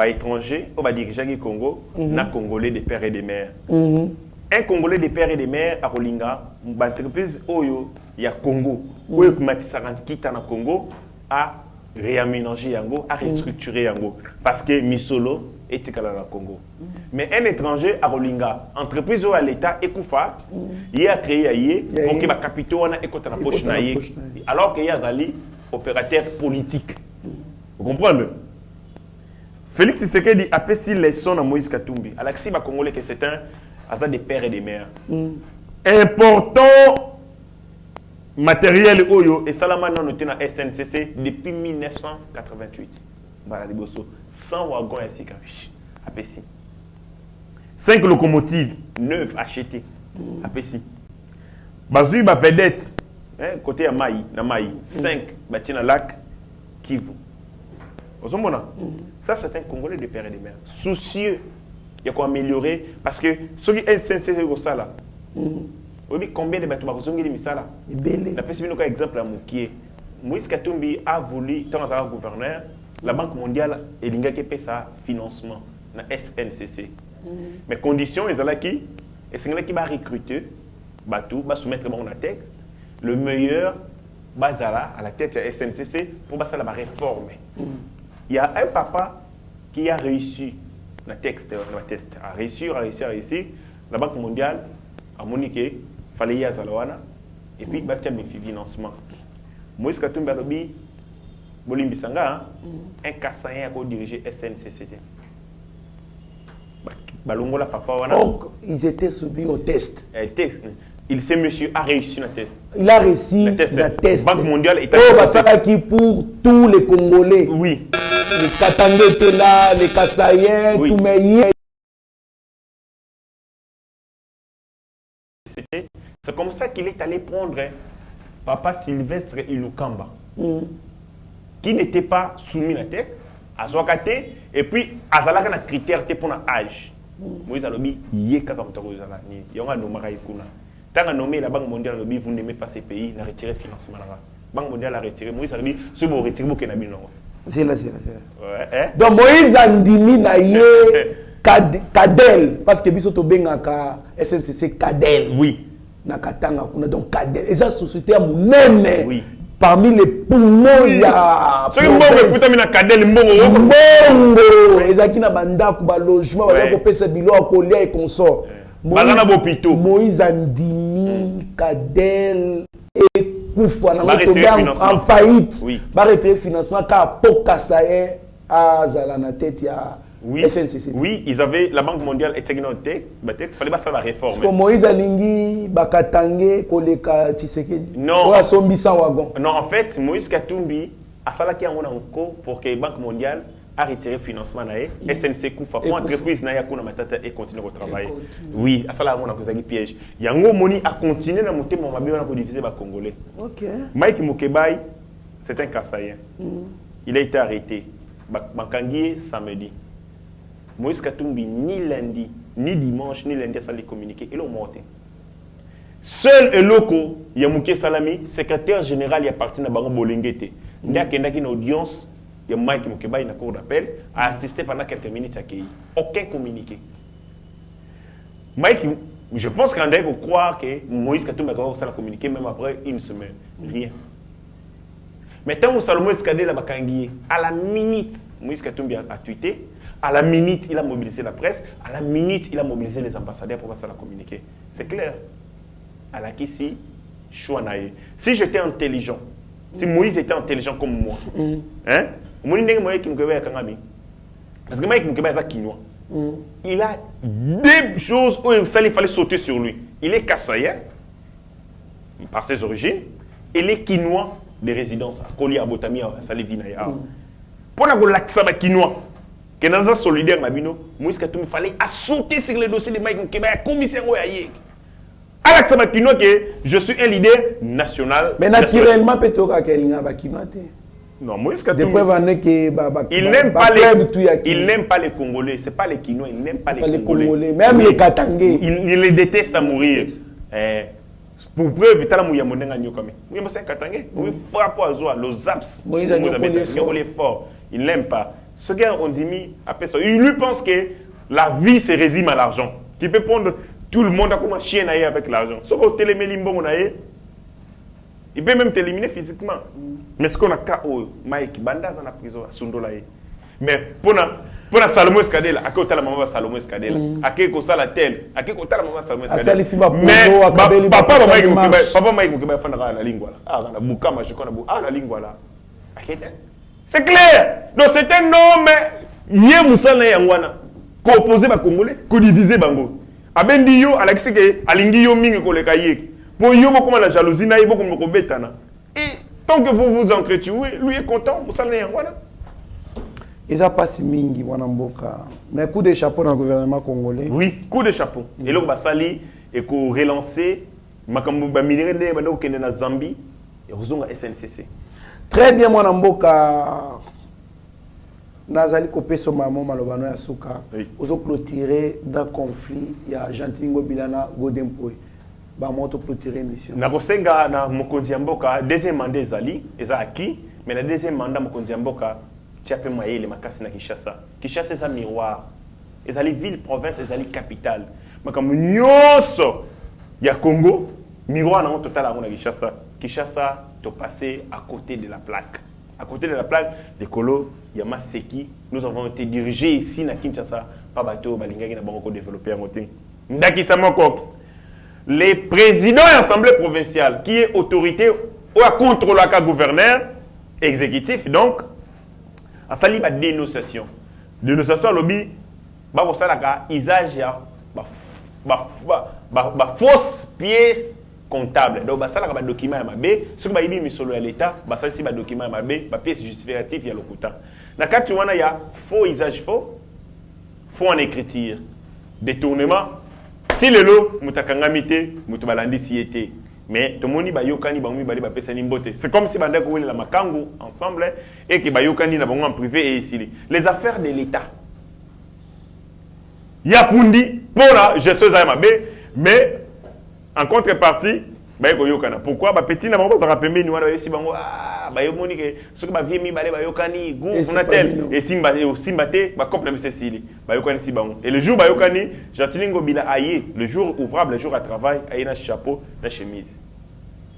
C: étrangers, on va diriger le Congo, na Congolais des pères et des mères. Un Congolais des pères et des mères à Rolinga, une entreprise Oyo, il y a Congo, Oyo Matisaran quitte na Congo à réaménager Yango, à restructurer Yango, parce que Misolo est dans le Congo. Mais un étranger à Rolinga, entreprise à l'État, Ekoufa, il a créé donc il va capitaux on a écouté la poche naïe, alors qu'il y a des opérateurs politiques. Vous comprenez? Félix Tshisekedi a appelé les sons à Moïse Katumbi. Alexis va congolais que c'est un hasard des pères et des mères. Important matériel Oyo et Salama non noté dans SNCC depuis 1988. Voilà les bossos. 100 wagons ainsi qu'à Pessi. 5 locomotives neuves achetées à Pessi. Bazui ba vedette côté à Maï, na Maï. 5 bâtis dans lac Kivu. Vous comprenez? Ça c'est un Congolais de père et de mère. Soucieux, il y a quoi améliorer parce que ceux qui SNCC comme ça là. Combien de bâtiments vous avez mis ça là? La personne qui exemple à Moukié. Moïse Katumbi a voulu, tant que gouverneur, la Banque mondiale et l'Inga qui paie ça financement dans SNCC. Mais conditions, ils ont qui et c'est là qui va recruter, va soumettre mon texte. Le meilleur bazala à la tête de SNCC pour ça la réformer. Il y a un papa qui a réussi le texte, a réussi. La Banque mondiale a moniqué. Fallait y aller et puis il y a des financements. Moïse Katumbi Alobi, Bolimbi Sanga, un Kassaïen qui dirige SNCCT.
D: Donc, ils étaient soumis au test.
C: Il sait monsieur a réussi le test.
D: Il a réussi le test.
C: Banque mondiale est
D: qui pour tous les Congolais.
C: Oui.
D: Les Katangais étaient là, les Kassaïens,
C: oui.
D: Tous mes
C: C'est comme ça qu'il est allé prendre Papa Sylvestre Ilukamba, qui n'était pas soumis à la tête, à Swakate, et puis à Zalaka na critère pour l'âge. Moïse Alobi, Yeka comme Torozala, Yonga Nomara Yekuna. Tant que nommé la Banque mondiale, vous n'aimez pas ces pays, n'a retiré le financement là. La Banque mondiale a retiré. Moïse Alobi, ce vous retirez beaucoup de non.
D: C'est là. Donc Moïse Andimi na yé Kadel, parce que biso to bengaka SNCC Kadel.
C: Oui.
D: Nakatanga kuna donc Kadel. Et ça société à même. Oui. Parmi les poumons il y a.
C: Ce qui m'ont fait na Kadel mbongo.
D: Mbongo. Ezaki na banda ku ba logement ba ko pesa bilo akolia et consort.
C: Bazana bopito.
D: Moïse Andimi Kadel et Koufa en faillite.
C: Oui.
D: Va retirer financement car Pokasaye à Zalana tête ya.
C: Oui, SNCC. Oui, ils avaient la Banque mondiale et il fallait pas ça la réforme.
D: Parce que Moïse Alingi, Bakatange, Koleka, Tshisekedi.
C: Non.
D: Wagon.
C: Non, en fait, Moïse Katumbi a salaki en encore pour que la Banque mondiale a retiré le financement na SNC Koufa pour entreprise na yakuna matata et continue à travailler. Oui, à cela on a causé piège. Yango Moni a continué à monter mon mabé on a diviser les Congolais.
D: OK.
C: Mike Mukebai, c'est un Kassaïen. Il a été arrêté. Bakangi samedi. Moïse Katumbi, ni lundi, ni dimanche, ni lundi, ça les communiquer. Il a monté. Seul Eloko, Yamouké Salami, secrétaire général, il a parti dans Baron Bolingete. Il y a une audience, il y a Mike Mukeba, une cour d'appel, a assisté pendant quelques minutes à Kéi. Aucun communiqué. Mike, je pense qu'on doit croire que Moïse Katumbi a commencé à communiquer même après une semaine. Rien. Mais tant que Salomon Escadé l'a bakangué, à la minute, Moïse Katumbi a tweeté. À la minute, il a mobilisé la presse. À la minute, il a mobilisé les ambassadeurs pour passer à la communiquer. C'est clair. À la question, si j'étais intelligent, si Moïse était intelligent comme moi, hein? Parce que Moïse Mukeba est Kinois. il a des choses où il fallait sauter sur lui. Il est kassaïen, par ses origines, et les Quinois de résidence, Koli Abotami, à Salivinaya. Pour la Quinois, que nous sommes solidaires, il fallait sauter sur le dossier de Mike Nkeba, commissaire Oyaye. Alex Bakino, que je suis un leader national.
D: Mais naturellement, peut-être qu'il Bakino.
C: Non, Moïse Katumbi. Il n'aime pas les Congolais. Ce n'est pas les Quinois, il n'aime pas les Congolais.
D: Même les Katangais.
C: Il les déteste à mourir. Pour preuve, il a mouillé mon nègre Nyokami. Oui, mais c'est Katangais. Oui, frappe à Zoa, le Zaps. Il est fort. Il n'aime pas. Ce gars, on dit, après ça, il lui pense que la vie se résume à l'argent. Qui peut prendre tout le monde comme un chien avec l'argent. Sauf au télémélimbo, il peut même t'éliminer physiquement. Mais ce qu'on a cas au Mike Banda dans la prison à Sundolaye. Mais pour la Salomon Escadela, à côté de la maman Salomon Escadela, à qui qu'on la telle, à qui qu'on la maman Salomon Escadela. Mais papa Mike Mukeba fait la lingua là. Ah la bouka ma je connais la lingua là. C'est clair. Donc c'est un homme yé musala yangwana. Ko opposer ba Congolais, ko diviser bango. Abendi yo alexi ke alingi yo mingi ko le kaye. Pour yo beaucoup la jalousie na beaucoup me betana. Et tant que vous vous entretuez, lui est content, vous savez voilà.
D: Ils a pas si mingi mwanamboka. Mais coup de chapeau dans le gouvernement congolais.
C: Oui, coup de chapeau. Et là basali et ko relancer makambo ba minere de ba dokende na Zambie et rozonga SNCC.
D: Très bien mwanamboka. Nazali kopeso maman malobano ya suka. Ozo clôturer dans conflit ya Gentingo Bilana Godempoe. Ba moto clôturer mission.
C: Na kosenga na mokonzi mboka deuxième mandat ezali acquis mais na deuxième mandat mokonzi mboka tiape moyele makasi na Kinshasa. Kinshasa c'est un miroir. Ezali ville province ezali capitale. Makambo nyonso ya Congo miroir na total à Kinshasa. Kinshasa to passer à côté de la plaque. À côté de la plaque, les colos, Yama Seki, nous avons été dirigés ici à Kinshasa par Bateau Balingaki na banko développé en côté. Ndaki Samokok. Les présidents et l'Assemblée provinciale, qui est autorité ou à contrôler le gouverneur exécutif, donc, à sali la dénonciation. Dénonciation, lobby, bah, vous savez, usage fausse pièce comptable. Donc, ça, là, document à MAB, ce que vous avez à l'État, ça, c'est un document à MAB, pièce justificative, il y a le coûtant. Dans le cas où il y a faux usage faux en écriture, détournement. Si le lot, mutakangamite, mutubalandi siete. Mais tout le monde ba yokani ba mumi bali ba pesa nimbote. C'est comme si banda ko la makangu ensemble et que ba yokani na bango en privé et ici. Les affaires de l'État. Ya fundi pour la gestion za mabe, mais en contrepartie ba ko yokana. Pourquoi ba petit na bango za rapembe ni wana yesi bango ba yomoni ke soki ba viemi bale ba yokani go funatel et simba te ba couple monsieur Sili ba yokani si bango. Et le jour ba yokani Jatilingo Bila aye, le jour ouvrable, le jour à travail, aye na chapeau, na chemise.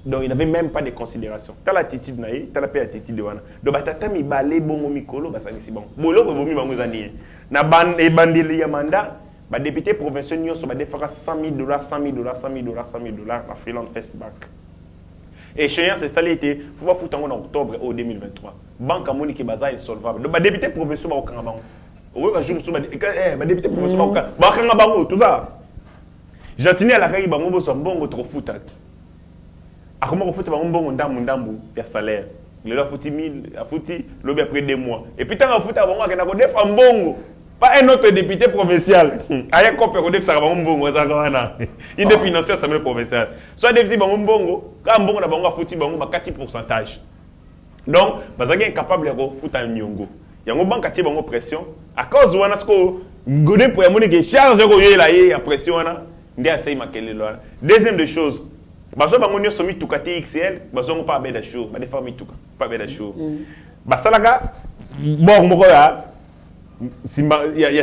C: Donc il n'avait même pas de considération. T'as l'attitude naïe, t'as la paix attitude de wana. Donc batata mi balé bongo mikolo ba sangisi bango. Bolo ko bomi bango zani. Na ban e bandeli ya mandat, ba député provincial nyonso ba defara $100,000, $100,000, la Freeland First Bank. Et échéance, c'est ça l'été. Il faut pas foutre en octobre au 2023. Banque à Monique Baza est solvable. Donc, député provincial, oui, député provincial, tout ça. J'attendais à la caille, bango so bongo trop fouta. A comment on fout bango ndambu ya salaire. Le la fouti 1000, a fouti lobby après 2 mois. Et puis tant a fouta bango na ko def mbongo. Pas un autre député provincial. Aya copé ko def ça bango mbongo za kana. Il de financer l'Assemblée provinciale. Soit def bango mbongo, quand mbongo na bango a fouti bango ba 40%. Donc, bazaki incapable de foutre un nyongo. Yango banque ati bango pression à cause wana sko godé pour yamoni que charge ko yela ya pression wana ndi atai makele lo. Deuxième des choses, bazo bango nyo somi tukati XL, bazo ngo pas beda show, ba defa mi tuka, pas beda show. Basalaka bon moko ya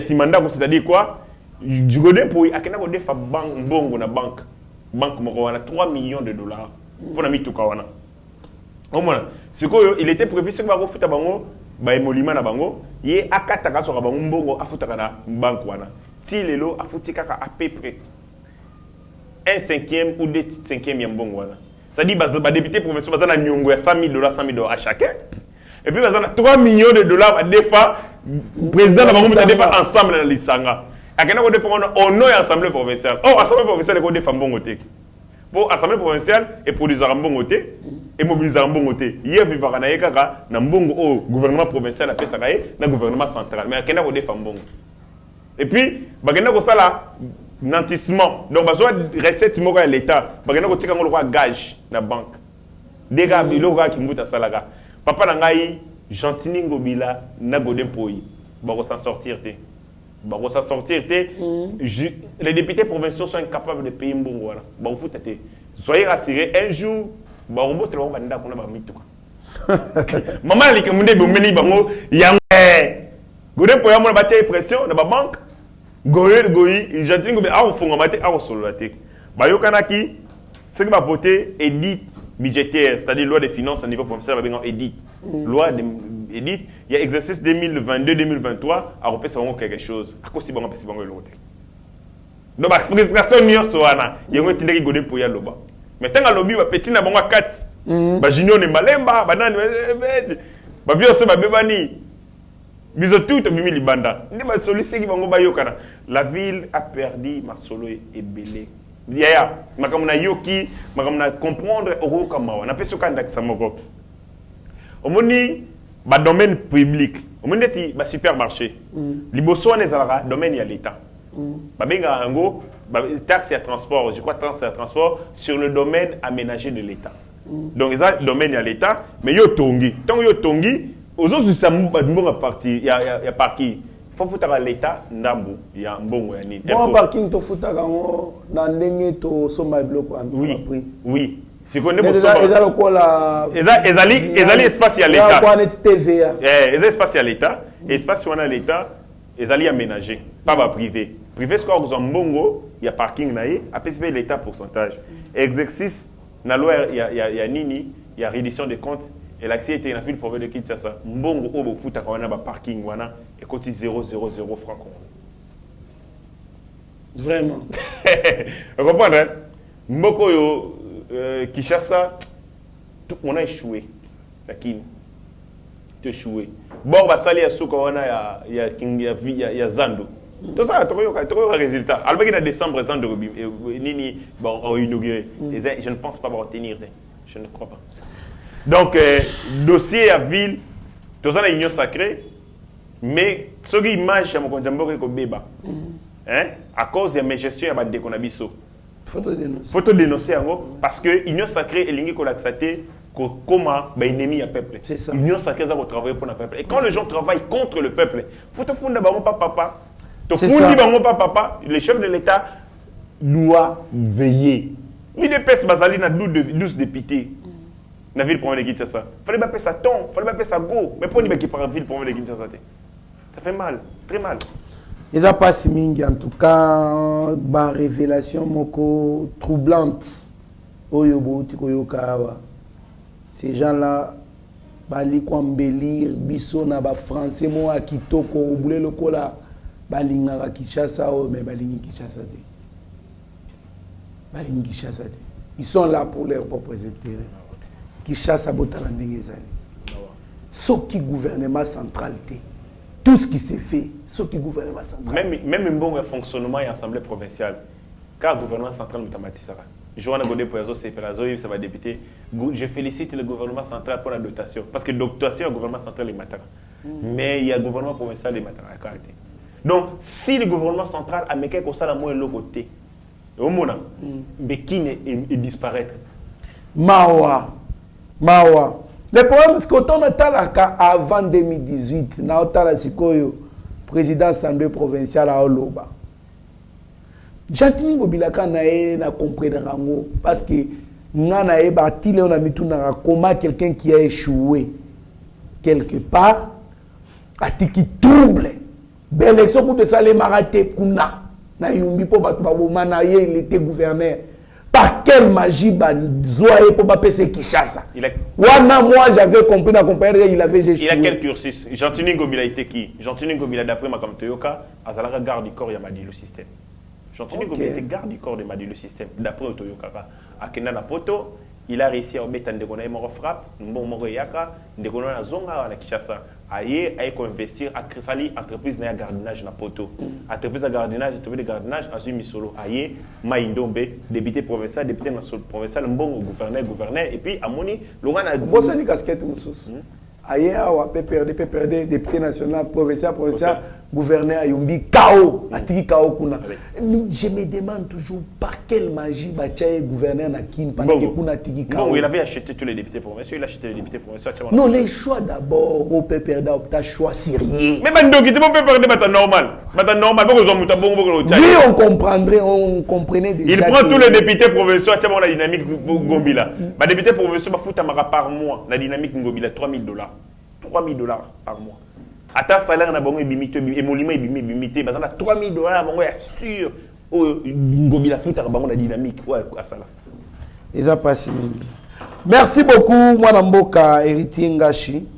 C: simanda ko c'est-à-dire quoi? Du godé pour akena ko defa banque mbongo na banque moko wana $3 millions pour na mi tuka wana. Au moins, il était prévu que bango futa bango ba emolima na bango ye akataka so bango mbongo afutaka na banque wana ti lelo afuti kaka à peu près 1/5 ou 2/5 ya mbongo wana. Ça dit ba député provincial bazana nyongo ya $100,000 à chacun et puis bazana $3 millions à défa président na bango mutade pas ensemble na lisanga akena ko défendre au nom de l'Assemblée provinciale. Oh, l'Assemblée provinciale est défendre bon côté. Pour l'Assemblée provinciale et produire un bon côté et mobiliser un bon côté. Hier vivra na yekaka na mbongo au gouvernement provincial a pesa kaye na gouvernement central. Mais akena ko défendre bon. Et puis bagenda ko sala nantissement. Donc bazoa recette moko ya l'état. Bagenda ko tika ngolo kwa gage na banque. Dega biloko ki muta salaka. Papa na ngai Gentini Ngobila na godem poyi. Bako s'en sortir te. Bako s'en sortir te. Les députés provinciaux sont incapables de payer mbongo wana. Bako futa te. Soyez rassurés, un jour bako bote bako banda kona ba mituka. Maman li kemunde bomeli bango yang godem poyi amona batia pression na ba banque. Goyi Gentini Ngobila a ofonga mate a osolola te. Ba yokanaki ceux qui va voter edit budgétaire, c'est-à-dire loi des finances au niveau provincial, va bien edit. Loi edit, il y a exercice 2022-2023, à repérer ça quelque chose. À cause de ça, c'est bon l'autre. Donc la frustration n'y a pas. Il y a un petit qui godé pour y aller là-bas. Mais tant que lobby va petit na bango 4. Ba junior ne malemba, banane ba vieux se ba bebani. Biso tout bimi libanda. Ndi ba solliciter qui bango ba yokana. La ville a perdu ma solo et belé. Yaya, makamuna yoki, makamuna comprendre oro kamawa. Na peso kanda kisamoko. Omoni ba domaine public. Omoni ti ba supermarché. Liboso on ezalaka domaine ya l'état. Ba benga ngo taxe ya transport, je crois taxe ya transport sur le domaine aménagé de l'état. Donc ça domaine ya l'état, mais yo tongi. Tant yo tongi, ozo sa mbonga parti ya parki. Faut foutre l'état ndambu ya mbongo ya nini.
D: Bon parking to foutre kango na ndenge to soma bloc en
C: oui. Oui. Si connaît
D: bon soma. Eza lokola
C: ezali espace ya l'état.
D: Kwa net TVA.
C: Eza espace ya l'état, espace wana l'état ezali aménagé, pas ba privé. Privé ce qu'on mbongo ya parking na ye, apesi l'état pourcentage. Exercice na loi ya nini, ya reddition des comptes. Et l'accès était dans la ville province de Kinshasa. Mbongo obo futa kwa wana ba parking wana et coûte 0,00 francs.
D: Vraiment.
C: Vous comprenez? Mboko yo Kinshasa on a échoué. Lakini tu échoué. Bon ba sali ya suka wana ya Zando. Tout ça to résultat. Alors que en décembre Zando nini bon inauguré. Je ne pense pas va tenir. Je ne crois pas. Donc, dossier à ville, tout ça, l'union sacrée, mais ce qui image, c'est que béba. À cause de mes gestions, il y a des déconabiso. Faut te dénoncer parce que l'union sacrée est liée comme un ennemi à peuple. L'union sacrée, ça va travailler pour le peuple. Et quand les gens travaillent contre le peuple, faut te fonder papa. Le chef de l'État doit veiller. L'IDPS Bazali a 12 députés. La ville province de Kinshasa. Fallait pas payer ça ton, fallait pas payer ça go. Mais pour qui par la ville province de Kinshasa. Ça fait mal, très mal.
D: Il n'y a pas si mingi en tout cas, ma révélation moko troublante. Oyobo tikoyokawa. Ces gens-là, bali ko embellir biso na ba français mo akitoko obule lokola balinga Kinshasa o mais balingi Kinshasa te. Balingi Kinshasa te. Ils sont là pour leurs propres intérêts. Qui chasse à Botalandé. Ce qui gouvernement central, tout ce qui s'est fait, ce qui gouvernement central.
C: Même un bon fonctionnement et assemblée provinciale, car le gouvernement central automatisera. Je va député. Je félicite le gouvernement central pour la dotation. Parce que la dotation, le gouvernement central est matin. Mais il y a le gouvernement provincial qui est matin. Donc, si le gouvernement central a mis quelque chose à moins de côté, au moment, Bekine est disparaître.
D: Mawa. Le problème, c'est qu'on a avant 2018, on a le président de l'Assemblée provinciale à Oloba. Gentini Ngobila a compris parce que on a mis tout dans comment quelqu'un qui a échoué quelque part a qui trouble. L'élection pour de ça, les marathés, il était gouverneur. Par quelle magie Zoé pour pas payer Kinshasa? Moi j'avais compris dans compagnie il avait échoué.
C: Il a quel cursus? Gentini Ngobila était qui? Gentini Ngobila d'après ma comme Toyoka, Azala garde du corps Yamadi le système. Gentini Ngobila était garde du corps de Madi le système d'après Toyoka. À Kenda na poto, il a réussi à mettre un déconné mort frappe, bon mort yaka, déconné na zonga à Kinshasa. aye investir à Crisali entreprise de gardinage na poto. Entreprise de gardinage à Zumi Solo. Aye Maïndombe, député provincial, député national provincial, bon gouverneur et puis Amoni, Laurent a
D: bossa ni casquette mususu. Aye awa PPRD député national provincial gouverneur Ayumbi KO atiki KO kuna. Je me demande toujours par quelle magie Bachaye gouverneur na kin pendant que kuna atiki KO.
C: Bon, il avait acheté tous les députés provinciaux, il a acheté les députés provinciaux.
D: Non, les choix d'abord au PPRD opta choix sérieux.
C: Mais ben donc il faut PPRD bata normal. Bata normal parce que muta bon bon.
D: Oui, on comprenait déjà.
C: Il prend tous les députés provinciaux, tiens la dynamique Ngombila. Ba député provinciaux ba futa mara par mois, la dynamique Ngombila $3,000. $3,000 par mois. Ata salaire na bango ebimité émolument ebimité bazana $3,000 bango ya sûr o Ngobila futa bango na dynamique ouais asala.
D: Eza pas mingi. Merci beaucoup mwana mboka Héritier Ngashi.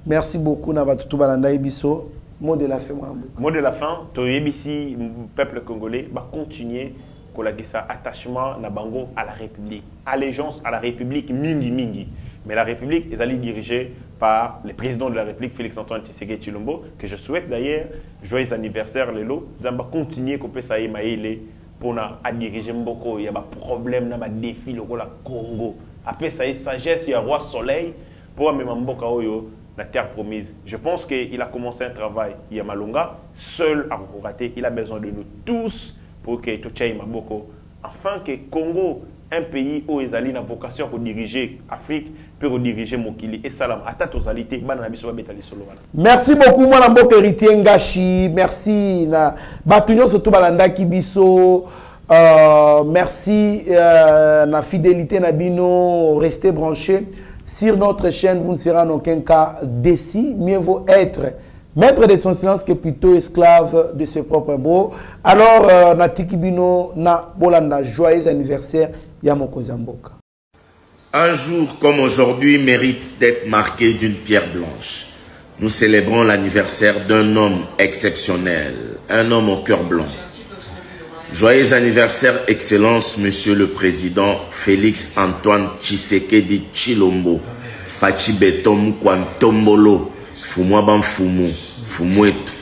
D: Merci beaucoup na batutu balanda biso. Mot de la fin mwana mboka.
C: Mot de la fin, to yebisi peuple congolais va continuer kolakisa attachement na bango à la République. Allégeance à la République mingi. Mais la République est allée dirigée par le président de la République, Félix-Antoine Tshisekedi Tshilombo, que je souhaite d'ailleurs joyeux anniversaire, Lelo. Nous allons continuer pour diriger Mboko. Il y a des problèmes, des défis, le Congo. Après ça, il y a sagesse, il y a roi soleil pour amener Mboko la terre promise. Je pense qu'il a commencé un travail, il y a Malonga, seul à rater. Il a besoin de nous tous pour que tout aille Mboko. Afin que Congo, un pays où ils allaient la vocation pour diriger l'Afrique, pour diriger Mokili et Salam.
D: Merci beaucoup, Mwana Mboka Héritier Ngashi. Merci na Batunyo surtout balanda kibiso. Merci na fidélité na bino. Restez branchés sur notre chaîne. Vous ne serez en aucun cas déçus. Mieux vaut être maître de son silence que plutôt esclave de ses propres mots. Alors, na tikibino na bolanda joyeux anniversaire.
K: Un jour comme aujourd'hui mérite d'être marqué d'une pierre blanche. Nous célébrons l'anniversaire d'un homme exceptionnel, un homme au cœur blanc. Joyeux anniversaire, Excellence, Monsieur le Président Félix-Antoine Tshisekedi Tshilombo, Fachi Betom Kwantombolo, Fumwaban Fumu, Fumwetu.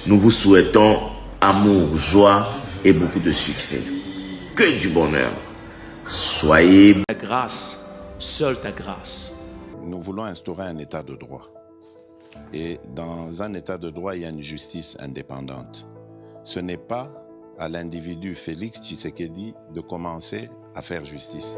K: Nous vous souhaitons amour, joie et beaucoup de succès. Que du bonheur. Soyez...
A: Ta grâce, seule ta grâce.
B: Nous voulons instaurer un état de droit. Et dans un état de droit, il y a une justice indépendante. Ce n'est pas à l'individu Félix Tshisekedi de commencer à faire justice.